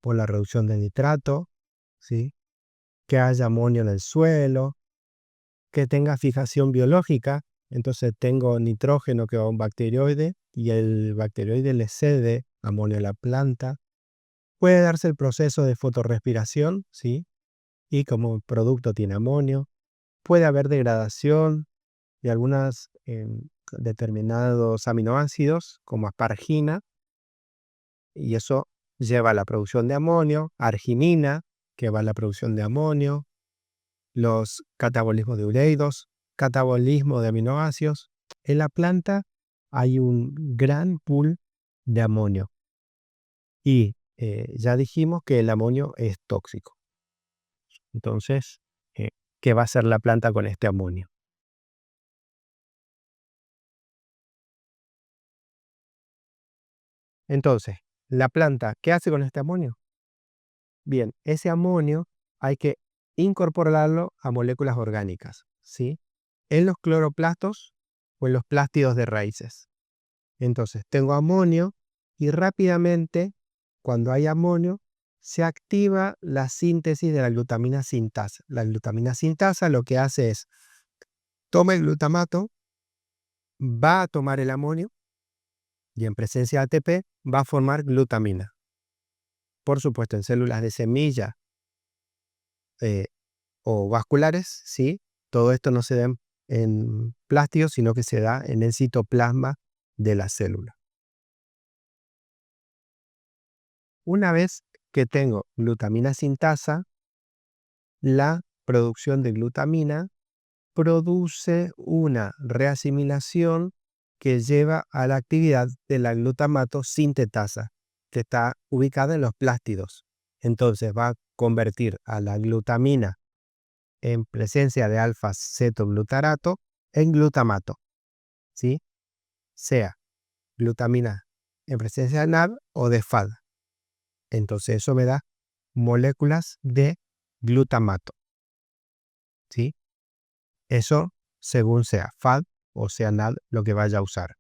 Por la reducción de nitrato, ¿sí? Que haya amonio en el suelo, que tenga fijación biológica. Entonces tengo nitrógeno que va a un bacterioide y el bacterioide le cede amonio a la planta. Puede darse el proceso de fotorrespiración, ¿sí? y como producto tiene amonio. Puede haber degradación de algunos determinados aminoácidos como aspargina, y eso lleva a la producción de amonio, arginina, que va a la producción de amonio, los catabolismos de ureidos, catabolismo de aminoácidos. En la planta hay un gran pool de amonio y ya dijimos que el amonio es tóxico. Entonces, ¿qué va a hacer la planta con este amonio? Entonces, la planta, ¿qué hace con este amonio? Bien, ese amonio hay que incorporarlo a moléculas orgánicas, ¿sí? En los cloroplastos o en los plástidos de raíces. Entonces, tengo amonio y rápidamente, cuando hay amonio, se activa la síntesis de la glutamina sintasa. La glutamina sintasa lo que hace es, toma el glutamato, va a tomar el amonio y en presencia de ATP va a formar glutamina. Por supuesto, en células de semilla o vasculares, ¿sí? Todo esto no se da en plástidos, sino que se da en el citoplasma de la célula. Una vez que tengo glutamina sintasa, la producción de glutamina produce una reasimilación que lleva a la actividad de la glutamato sintetasa, que está ubicada en los plástidos. Entonces va a convertir a la glutamina en presencia de alfa-cetoglutarato en glutamato, ¿sí? Sea glutamina en presencia de NAD o de FAD. Entonces eso me da moléculas de glutamato, ¿sí? Eso según sea FAD o sea NAD lo que vaya a usar.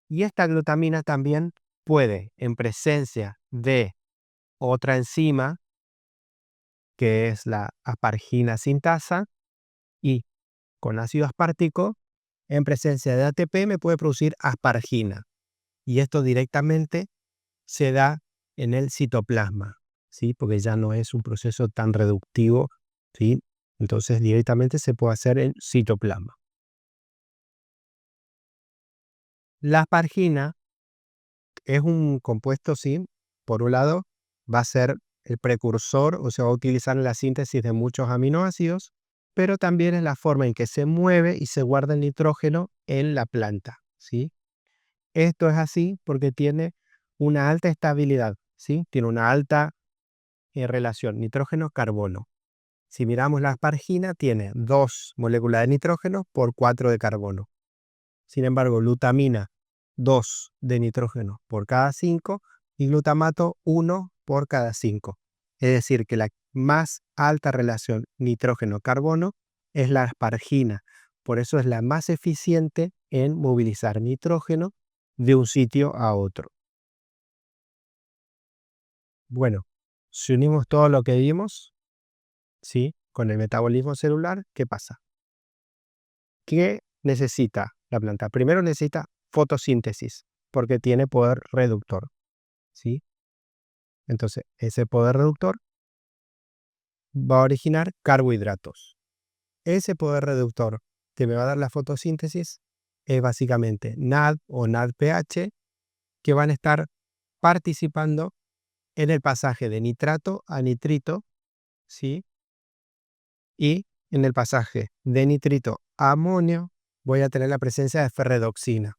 Y esta glutamina también puede, en presencia de otra enzima, que es la aspargina sintasa, y con ácido aspartico, en presencia de ATP me puede producir aspargina. Y esto directamente se da en el citoplasma, ¿sí? Porque ya no es un proceso tan reductivo, ¿sí? Entonces directamente se puede hacer en citoplasma. La aspargina es un compuesto, sí, por un lado, va a ser el precursor o se va a utilizar en la síntesis de muchos aminoácidos, pero también es la forma en que se mueve y se guarda el nitrógeno en la planta, ¿sí? Esto es así porque tiene una alta estabilidad, ¿sí? Tiene una alta relación nitrógeno-carbono. Si miramos la aspargina, tiene 2 moléculas de nitrógeno por 4 de carbono. Sin embargo, glutamina, 2 de nitrógeno por cada 5 y glutamato, 1 por cada 5. Es decir, que la más alta relación nitrógeno-carbono es la aspargina. Por eso es la más eficiente en movilizar nitrógeno de un sitio a otro. Bueno, si unimos todo lo que vimos, ¿sí? Con el metabolismo celular, ¿qué pasa? ¿Qué necesita la planta? Primero necesita fotosíntesis, porque tiene poder reductor, ¿sí? Entonces, ese poder reductor va a originar carbohidratos. Ese poder reductor que me va a dar la fotosíntesis es básicamente NAD o NADPH, que van a estar participando en el pasaje de nitrato a nitrito, ¿sí? Y en el pasaje de nitrito a amonio voy a tener la presencia de ferredoxina.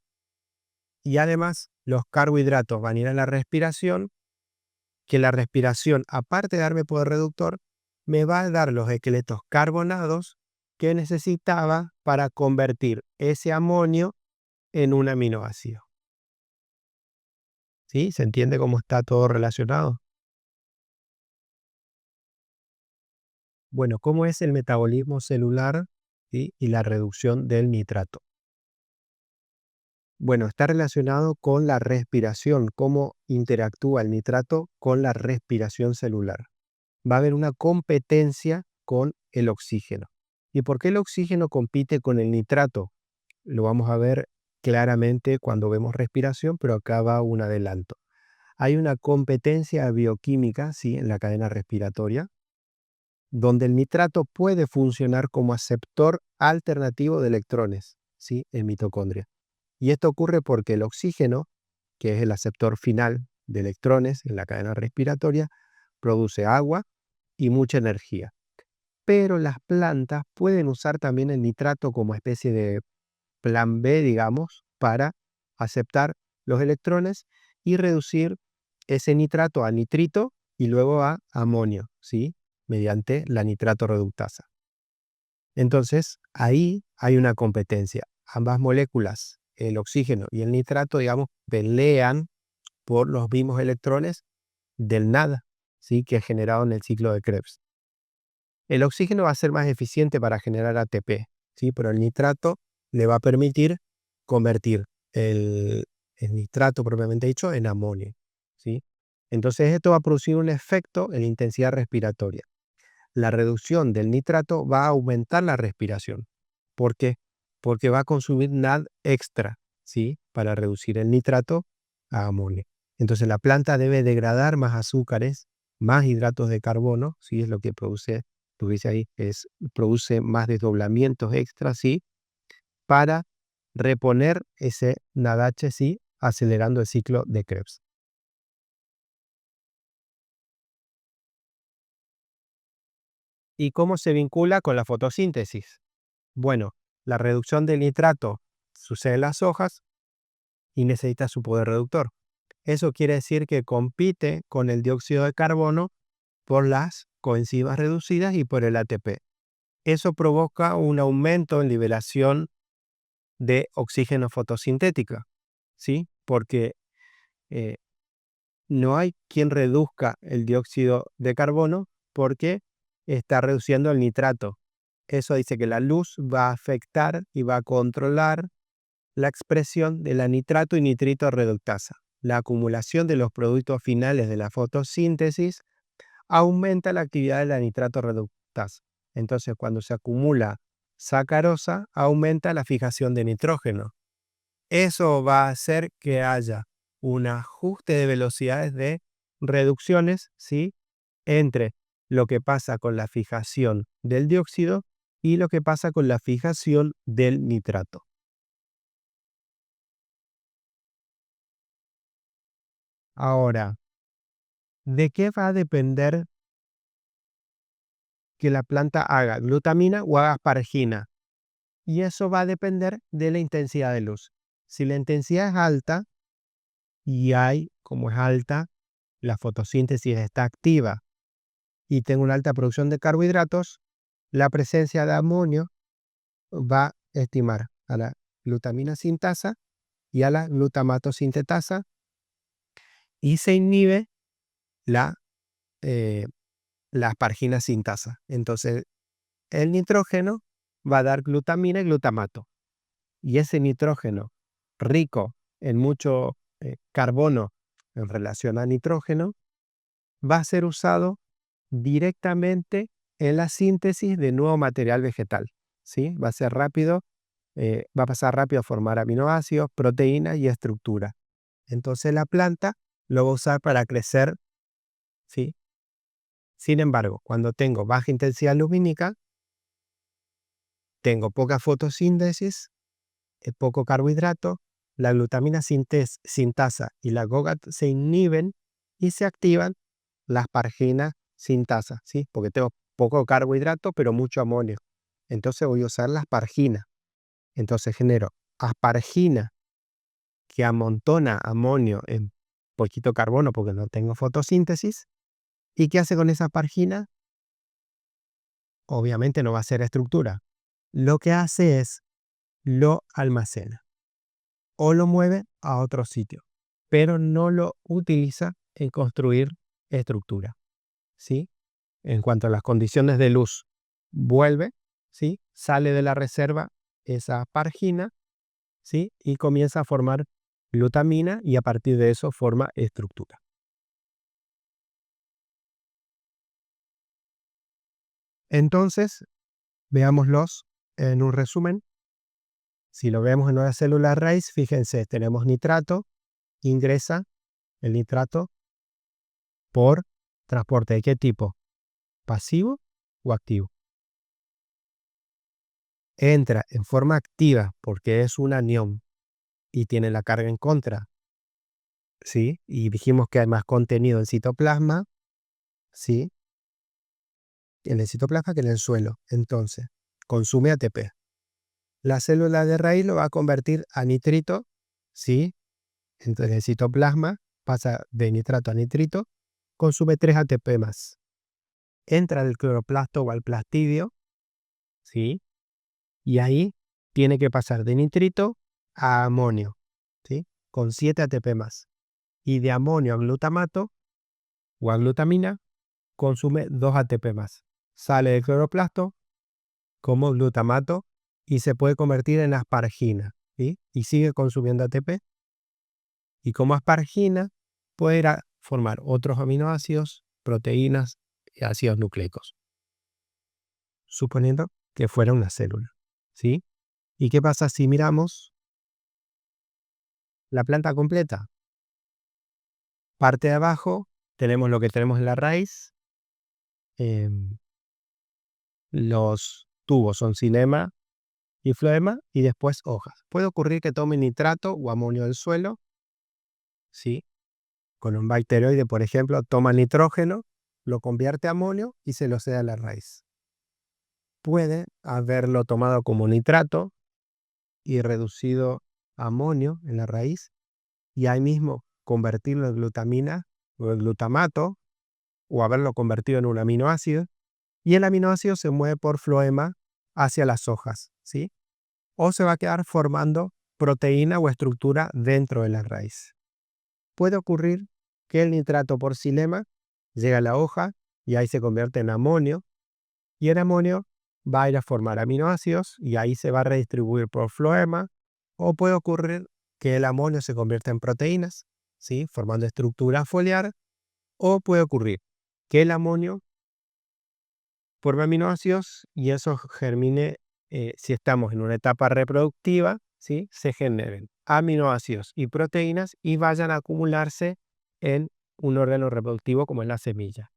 Y además los carbohidratos van a ir a la respiración, que la respiración, aparte de darme poder reductor, me va a dar los esqueletos carbonados que necesitaba para convertir ese amonio en un aminoácido. ¿Sí? ¿Se entiende cómo está todo relacionado? Bueno, ¿cómo es el metabolismo celular, ¿sí? Y la reducción del nitrato? Bueno, está relacionado con la respiración, cómo interactúa el nitrato con la respiración celular. Va a haber una competencia con el oxígeno. ¿Y por qué el oxígeno compite con el nitrato? Lo vamos a ver claramente cuando vemos respiración, pero acá va un adelanto. hay una competencia bioquímica, ¿sí?, en la cadena respiratoria, donde el nitrato puede funcionar como aceptor alternativo de electrones, ¿sí?, en mitocondria. Y esto ocurre porque el oxígeno, que es el aceptor final de electrones en la cadena respiratoria, produce agua y mucha energía. Pero las plantas pueden usar también el nitrato como especie de plan B, digamos, para aceptar los electrones y reducir ese nitrato a nitrito y luego a amonio, ¿sí?, mediante la nitrato reductasa. Entonces, ahí hay una competencia. Ambas moléculas, el oxígeno y el nitrato, digamos, pelean por los mismos electrones del nada, ¿sí?, que es generado en el ciclo de Krebs. El oxígeno va a ser más eficiente para generar ATP, ¿sí?, pero el nitrato le va a permitir convertir el nitrato propiamente dicho en amonio, ¿sí? Entonces esto va a producir un efecto en la intensidad respiratoria. La reducción del nitrato va a aumentar la respiración. ¿Por qué? Porque va a consumir NAD extra, ¿sí?, para reducir el nitrato a amonio. Entonces la planta debe degradar más azúcares, más hidratos de carbono, ¿sí?, es lo que produce, lo que dice ahí, produce más desdoblamientos extra, ¿sí?, para reponer ese NADH, ¿sí?, acelerando el ciclo de Krebs. ¿Y cómo se vincula con la fotosíntesis? Bueno, la reducción del nitrato sucede en las hojas y necesita su poder reductor. Eso quiere decir que compite con el dióxido de carbono por las coenzimas reducidas y por el ATP. Eso provoca un aumento en liberación de oxígeno fotosintética, ¿sí? Porque eh, no hay quien reduzca el dióxido de carbono porque está reduciendo el nitrato. Eso dice que la luz va a afectar y va a controlar la expresión de la nitrato y nitrito reductasa. La acumulación de los productos finales de la fotosíntesis aumenta la actividad de la nitrato reductasa. Entonces, cuando se acumula sacarosa, aumenta la fijación de nitrógeno. Eso va a hacer que haya un ajuste de velocidades de reducciones, ¿sí?, entre lo que pasa con la fijación del dióxido y lo que pasa con la fijación del nitrato. Ahora, ¿de qué va a depender que la planta haga glutamina o haga asparagina? Y eso va a depender de la intensidad de luz. Si la intensidad es alta y como es alta, la fotosíntesis está activa y tengo una alta producción de carbohidratos, la presencia de amonio va a estimar a la glutamina sintasa y a la glutamato sintetasa y se inhibe la, eh, la aspargina sintasa. Entonces, el nitrógeno va a dar glutamina y glutamato. Y ese nitrógeno rico en mucho carbono en relación a nitrógeno va a ser usado directamente en la síntesis de nuevo material vegetal, ¿sí? Va a ser rápido, va a pasar rápido a formar aminoácidos, proteínas y estructura. Entonces la planta lo va a usar para crecer, ¿sí? Sin embargo, cuando tengo baja intensidad lumínica, tengo poca fotosíntesis, poco carbohidrato, la glutamina sintasa y la GOGAT se inhiben y se activan la aspargina sintasa, ¿sí? Porque tengo poco carbohidrato pero mucho amonio. Entonces voy a usar la aspargina. Entonces genero aspargina que amontona amonio en poquito carbono porque no tengo fotosíntesis. ¿Y qué hace con esa aspargina? Obviamente no va a ser estructura. Lo que hace es lo almacena o lo mueve a otro sitio, pero no lo utiliza en construir estructura, ¿sí? En cuanto a las condiciones de luz, vuelve, ¿sí?, sale de la reserva esa aspargina, ¿sí?, y comienza a formar glutamina y a partir de eso forma estructura. Entonces, veámoslos en un resumen. Si lo vemos en una célula raíz, fíjense, tenemos nitrato, ingresa el nitrato por transporte. ¿De qué tipo? ¿Pasivo o activo? Entra en forma activa porque es un anión y tiene la carga en contra, ¿sí? Y dijimos que hay más contenido en citoplasma, ¿sí? En el citoplasma que en el suelo. Entonces, consume ATP. La célula de raíz lo va a convertir a nitrito, ¿sí? Entonces el citoplasma pasa de nitrato a nitrito, consume 3 ATP más. Entra al cloroplasto o al plastidio, ¿sí? Y ahí tiene que pasar de nitrito a amonio, ¿sí? Con 7 ATP más. Y de amonio a glutamato o a glutamina consume 2 ATP más. Sale del cloroplasto como glutamato y se puede convertir en aspargina, ¿sí? Y sigue consumiendo ATP. Y como aspargina puede ir a formar otros aminoácidos, proteínas y ácidos nucleicos, suponiendo que fuera una célula, ¿sí? ¿Y qué pasa si miramos la planta completa? Parte de abajo tenemos lo que tenemos en la raíz. Los tubos son xilema y floema y después hojas. Puede ocurrir que tome nitrato o amonio del suelo, ¿sí? Con un bacteroide, por ejemplo, toma nitrógeno, lo convierte a amonio y se lo cede a la raíz. Puede haberlo tomado como nitrato y reducido a amonio en la raíz y ahí mismo convertirlo en glutamina o en glutamato o haberlo convertido en un aminoácido y el aminoácido se mueve por floema hacia las hojas, ¿sí? O se va a quedar formando proteína o estructura dentro de la raíz. Puede ocurrir que el nitrato por xilema llega a la hoja y ahí se convierte en amonio y el amonio va a ir a formar aminoácidos y ahí se va a redistribuir por floema, o puede ocurrir que el amonio se convierta en proteínas, ¿sí? Formando estructura foliar, o puede ocurrir que el amonio forme aminoácidos y eso germine, si estamos en una etapa reproductiva, ¿sí? Se generen aminoácidos y proteínas y vayan a acumularse en un órgano reproductivo como es la semilla,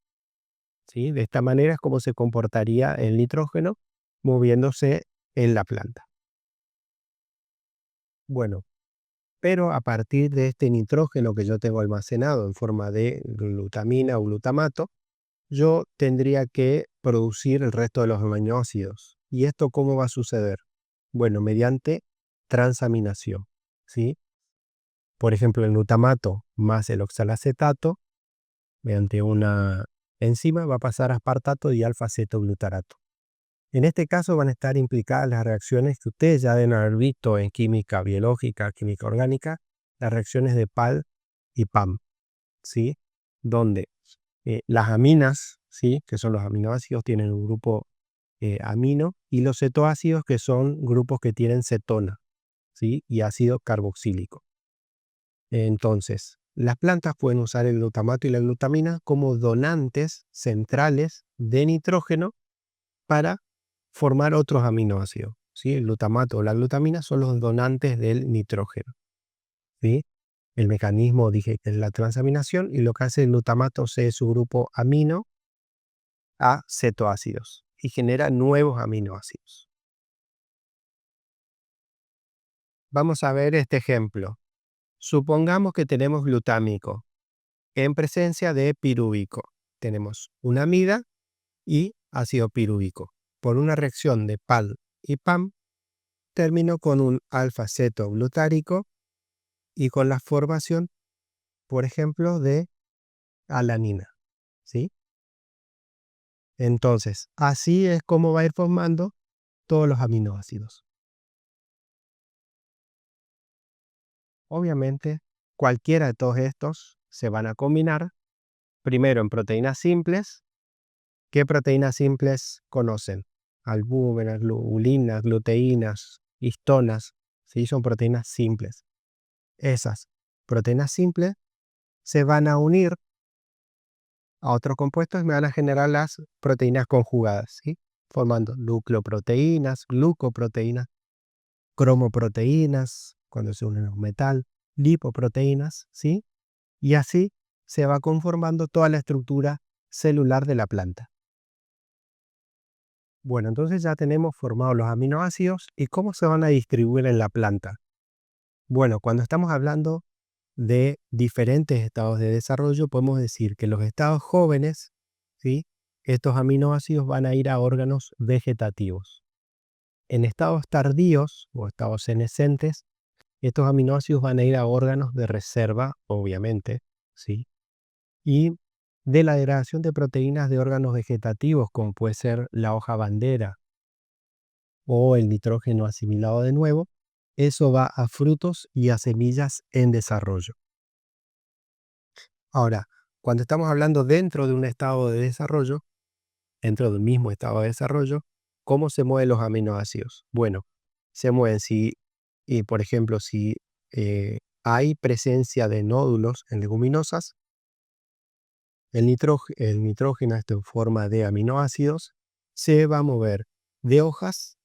¿sí? De esta manera es como se comportaría el nitrógeno moviéndose en la planta. Bueno, pero a partir de este nitrógeno que yo tengo almacenado en forma de glutamina o glutamato, yo tendría que producir el resto de los aminoácidos. ¿Y esto cómo va a suceder? Bueno, mediante transaminación, ¿sí? Por ejemplo, el glutamato más el oxalacetato, mediante una enzima, va a pasar a aspartato y alfa-cetoglutarato. En este caso van a estar implicadas las reacciones que ustedes ya deben haber visto en química biológica, química orgánica, las reacciones de PAL y PAM, ¿sí? Donde las aminas, ¿sí? Que son los aminoácidos, tienen un grupo amino, y los cetoácidos, que son grupos que tienen cetona, ¿sí? Y ácido carboxílico. Entonces, las plantas pueden usar el glutamato y la glutamina como donantes centrales de nitrógeno para formar otros aminoácidos, ¿sí? El glutamato o la glutamina son los donantes del nitrógeno, ¿sí? El mecanismo dije que es la transaminación y lo que hace el glutamato es su grupo amino a cetoácidos y genera nuevos aminoácidos. Vamos a ver este ejemplo. Supongamos que tenemos glutámico en presencia de pirúvico. Tenemos una amida y ácido pirúvico. Por una reacción de PAL y PAM, termino con un alfa-cetoglutárico y con la formación, por ejemplo, de alanina, ¿sí? Entonces, así es como va a ir formando todos los aminoácidos. Obviamente, cualquiera de todos estos se van a combinar primero en proteínas simples. ¿Qué proteínas simples conocen? Albúmenas, glulinas, gluteínas, histonas, ¿sí? Son proteínas simples. Esas proteínas simples se van a unir a otros compuestos y me van a generar las proteínas conjugadas, ¿sí? Formando nucleoproteínas, glucoproteínas, cromoproteínas, cuando se unen a un metal, lipoproteínas, ¿sí? y así se va conformando toda la estructura celular de la planta. Bueno, entonces ya tenemos formados los aminoácidos y cómo se van a distribuir en la planta. Bueno, cuando estamos hablando de diferentes estados de desarrollo, podemos decir que los estados jóvenes, ¿sí? Estos aminoácidos van a ir a órganos vegetativos. En estados tardíos o estados senescentes, estos aminoácidos van a ir a órganos de reserva, obviamente, ¿sí? Y de la degradación de proteínas de órganos vegetativos, como puede ser la hoja bandera o el nitrógeno asimilado de nuevo, eso va a frutos y a semillas en desarrollo. Ahora, cuando estamos hablando dentro de un estado de desarrollo, dentro del mismo estado de desarrollo, ¿cómo se mueven los aminoácidos? Bueno, se mueven por ejemplo, si hay presencia de nódulos en leguminosas, el nitrógeno esto en forma de aminoácidos se va a mover de hojas,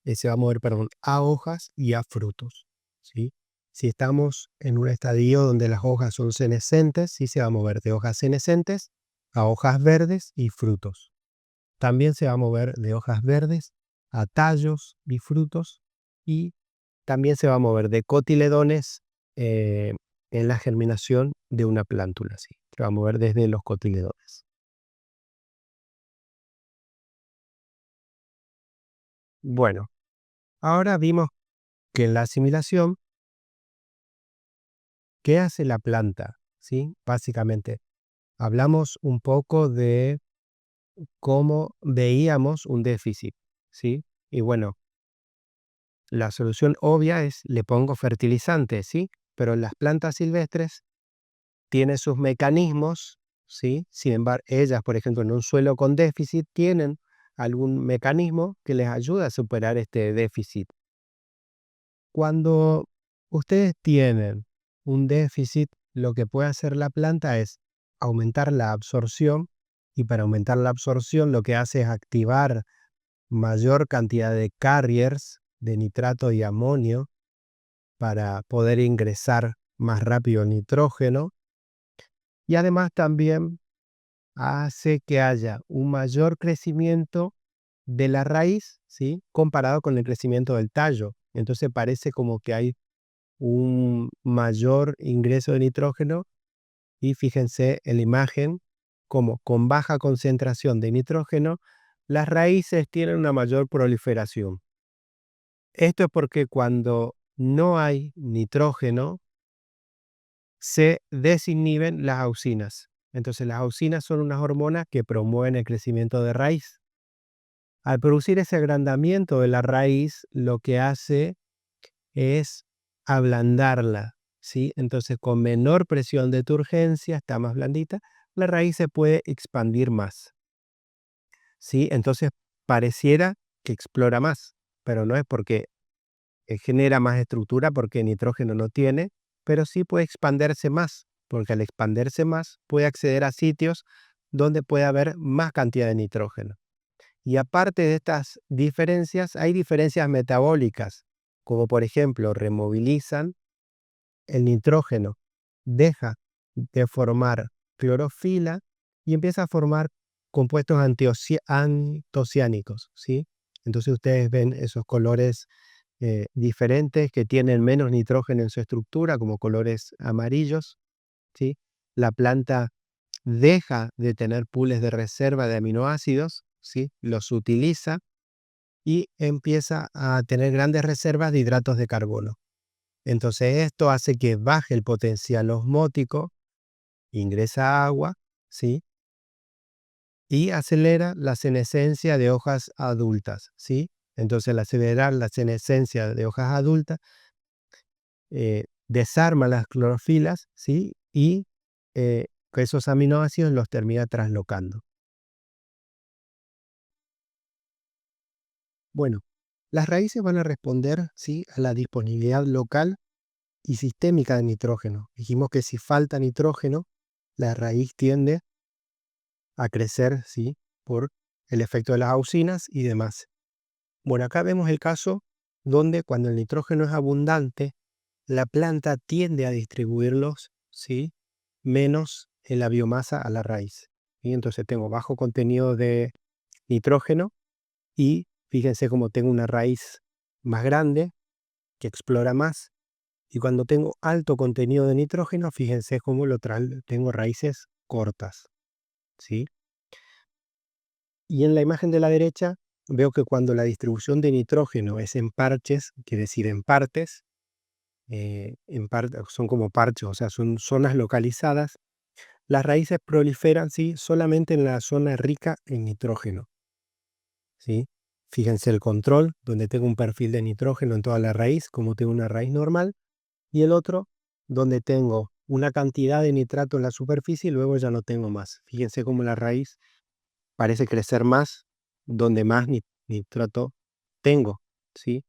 se va a mover, perdón, a hojas y a frutos, ¿sí? Si estamos en un estadio donde las hojas son senescentes, sí se va a mover de hojas senescentes a hojas verdes y frutos. También se va a mover de hojas verdes a tallos y frutos, y también se va a mover de cotiledones en la germinación de una plántula, ¿sí? Se va a mover desde los cotiledones. Bueno, ahora vimos que en la asimilación, ¿qué hace la planta? ¿Sí? Básicamente, hablamos un poco de cómo veíamos un déficit, ¿sí? Y bueno, la solución obvia es le pongo fertilizante, ¿sí? Pero las plantas silvestres tienen sus mecanismos, ¿sí? Sin embargo, ellas, por ejemplo, en un suelo con déficit, tienen algún mecanismo que les ayuda a superar este déficit. Cuando ustedes tienen un déficit, lo que puede hacer la planta es aumentar la absorción, y para aumentar la absorción lo que hace es activar mayor cantidad de carriers de nitrato y amonio para poder ingresar más rápido el nitrógeno, y además también hace que haya un mayor crecimiento de la raíz, ¿sí? Comparado con el crecimiento del tallo. Entonces parece como que hay un mayor ingreso de nitrógeno, y fíjense en la imagen como con baja concentración de nitrógeno, las raíces tienen una mayor proliferación. Esto es porque cuando no hay nitrógeno, se desinhiben las auxinas. Entonces las auxinas son unas hormonas que promueven el crecimiento de raíz. Al producir ese agrandamiento de la raíz, lo que hace es ablandarla, ¿sí? Entonces, con menor presión de turgencia, está más blandita, la raíz se puede expandir más, ¿sí? Entonces, pareciera que explora más, pero no es porque genera más estructura, porque nitrógeno no tiene, pero sí puede expandirse más, porque al expandirse más puede acceder a sitios donde puede haber más cantidad de nitrógeno. Y aparte de estas diferencias, hay diferencias metabólicas, como por ejemplo, removilizan el nitrógeno, deja de formar clorofila y empieza a formar compuestos antociánicos, ¿sí? Entonces ustedes ven esos colores diferentes que tienen menos nitrógeno en su estructura, como colores amarillos, ¿sí? La planta deja de tener pools de reserva de aminoácidos, ¿sí? Los utiliza y empieza a tener grandes reservas de hidratos de carbono. Entonces esto hace que baje el potencial osmótico, ingresa agua, ¿sí? Y acelera la senescencia de hojas adultas, ¿sí? Entonces al acelerar la senescencia de hojas adultas, desarma las clorofilas, ¿sí? Y que esos aminoácidos los termina traslocando. Bueno, las raíces van a responder, ¿sí? A la disponibilidad local y sistémica de nitrógeno. Dijimos que si falta nitrógeno, la raíz tiende a crecer, ¿sí? Por el efecto de las auxinas y demás. Bueno, acá vemos el caso donde cuando el nitrógeno es abundante, la planta tiende a distribuirlos, ¿sí? menos en la biomasa a la raíz. ¿Sí? Entonces tengo bajo contenido de nitrógeno y fíjense cómo tengo una raíz más grande que explora más. Y cuando tengo alto contenido de nitrógeno, fíjense cómo tengo raíces cortas. ¿Sí? Y en la imagen de la derecha veo que cuando la distribución de nitrógeno es en parches, quiere decir en partes, son como parches, o sea, son zonas localizadas, las raíces proliferan, ¿sí?, solamente en la zona rica en nitrógeno. ¿Sí? Fíjense el control, donde tengo un perfil de nitrógeno en toda la raíz, como tengo una raíz normal, y el otro, donde tengo una cantidad de nitrato en la superficie y luego ya no tengo más. Fíjense cómo la raíz parece crecer más donde más nitrato tengo, ¿sí?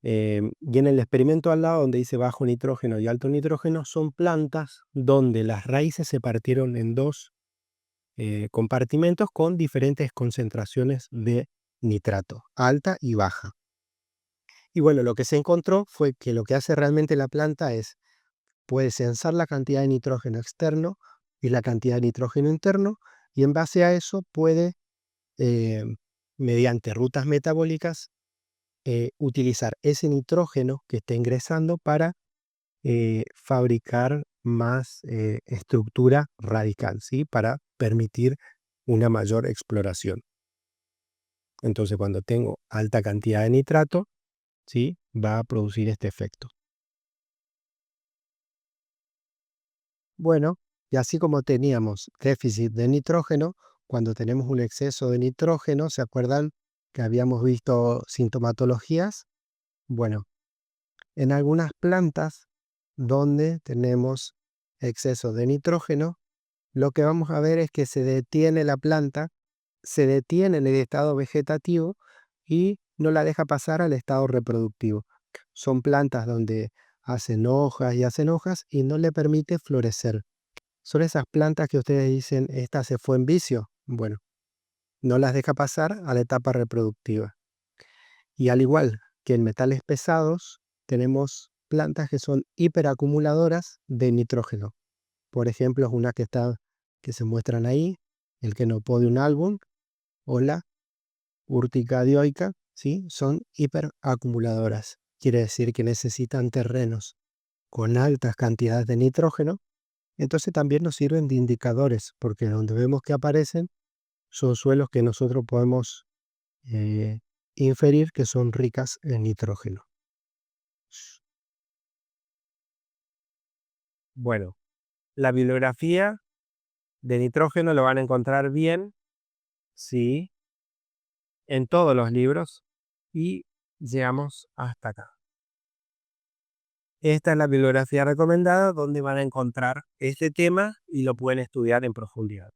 Y en el experimento al lado, donde dice bajo nitrógeno y alto nitrógeno, son plantas donde las raíces se partieron en dos compartimentos con diferentes concentraciones de nitrato, alta y baja. Y bueno, lo que se encontró fue que lo que hace realmente la planta es, puede censar la cantidad de nitrógeno externo y la cantidad de nitrógeno interno, y en base a eso puede, eh, mediante rutas metabólicas, utilizar ese nitrógeno que está ingresando para fabricar más estructura radical, ¿sí? Para permitir una mayor exploración. Entonces, cuando tengo alta cantidad de nitrato, ¿sí?, va a producir este efecto. Bueno, y así como teníamos déficit de nitrógeno, cuando tenemos un exceso de nitrógeno, ¿se acuerdan que habíamos visto sintomatologías? Bueno, en algunas plantas donde tenemos exceso de nitrógeno, lo que vamos a ver es que se detiene la planta, se detiene en el estado vegetativo y no la deja pasar al estado reproductivo. Son plantas donde hacen hojas y no le permite florecer. Son esas plantas que ustedes dicen, esta se fue en vicio. Bueno, no las deja pasar a la etapa reproductiva. Y al igual que en metales pesados, tenemos plantas que son hiperacumuladoras de nitrógeno. Por ejemplo, es una que se muestran ahí, el Chenopodium album o la Urtica dioica, ¿sí? Son hiperacumuladoras. Quiere decir que necesitan terrenos con altas cantidades de nitrógeno. Entonces también nos sirven de indicadores, porque donde vemos que aparecen son suelos que nosotros podemos eh, inferir que son ricas en nitrógeno. Bueno, la bibliografía de nitrógeno lo van a encontrar bien, sí, en todos los libros y llegamos hasta acá. Esta es la bibliografía recomendada donde van a encontrar este tema y lo pueden estudiar en profundidad.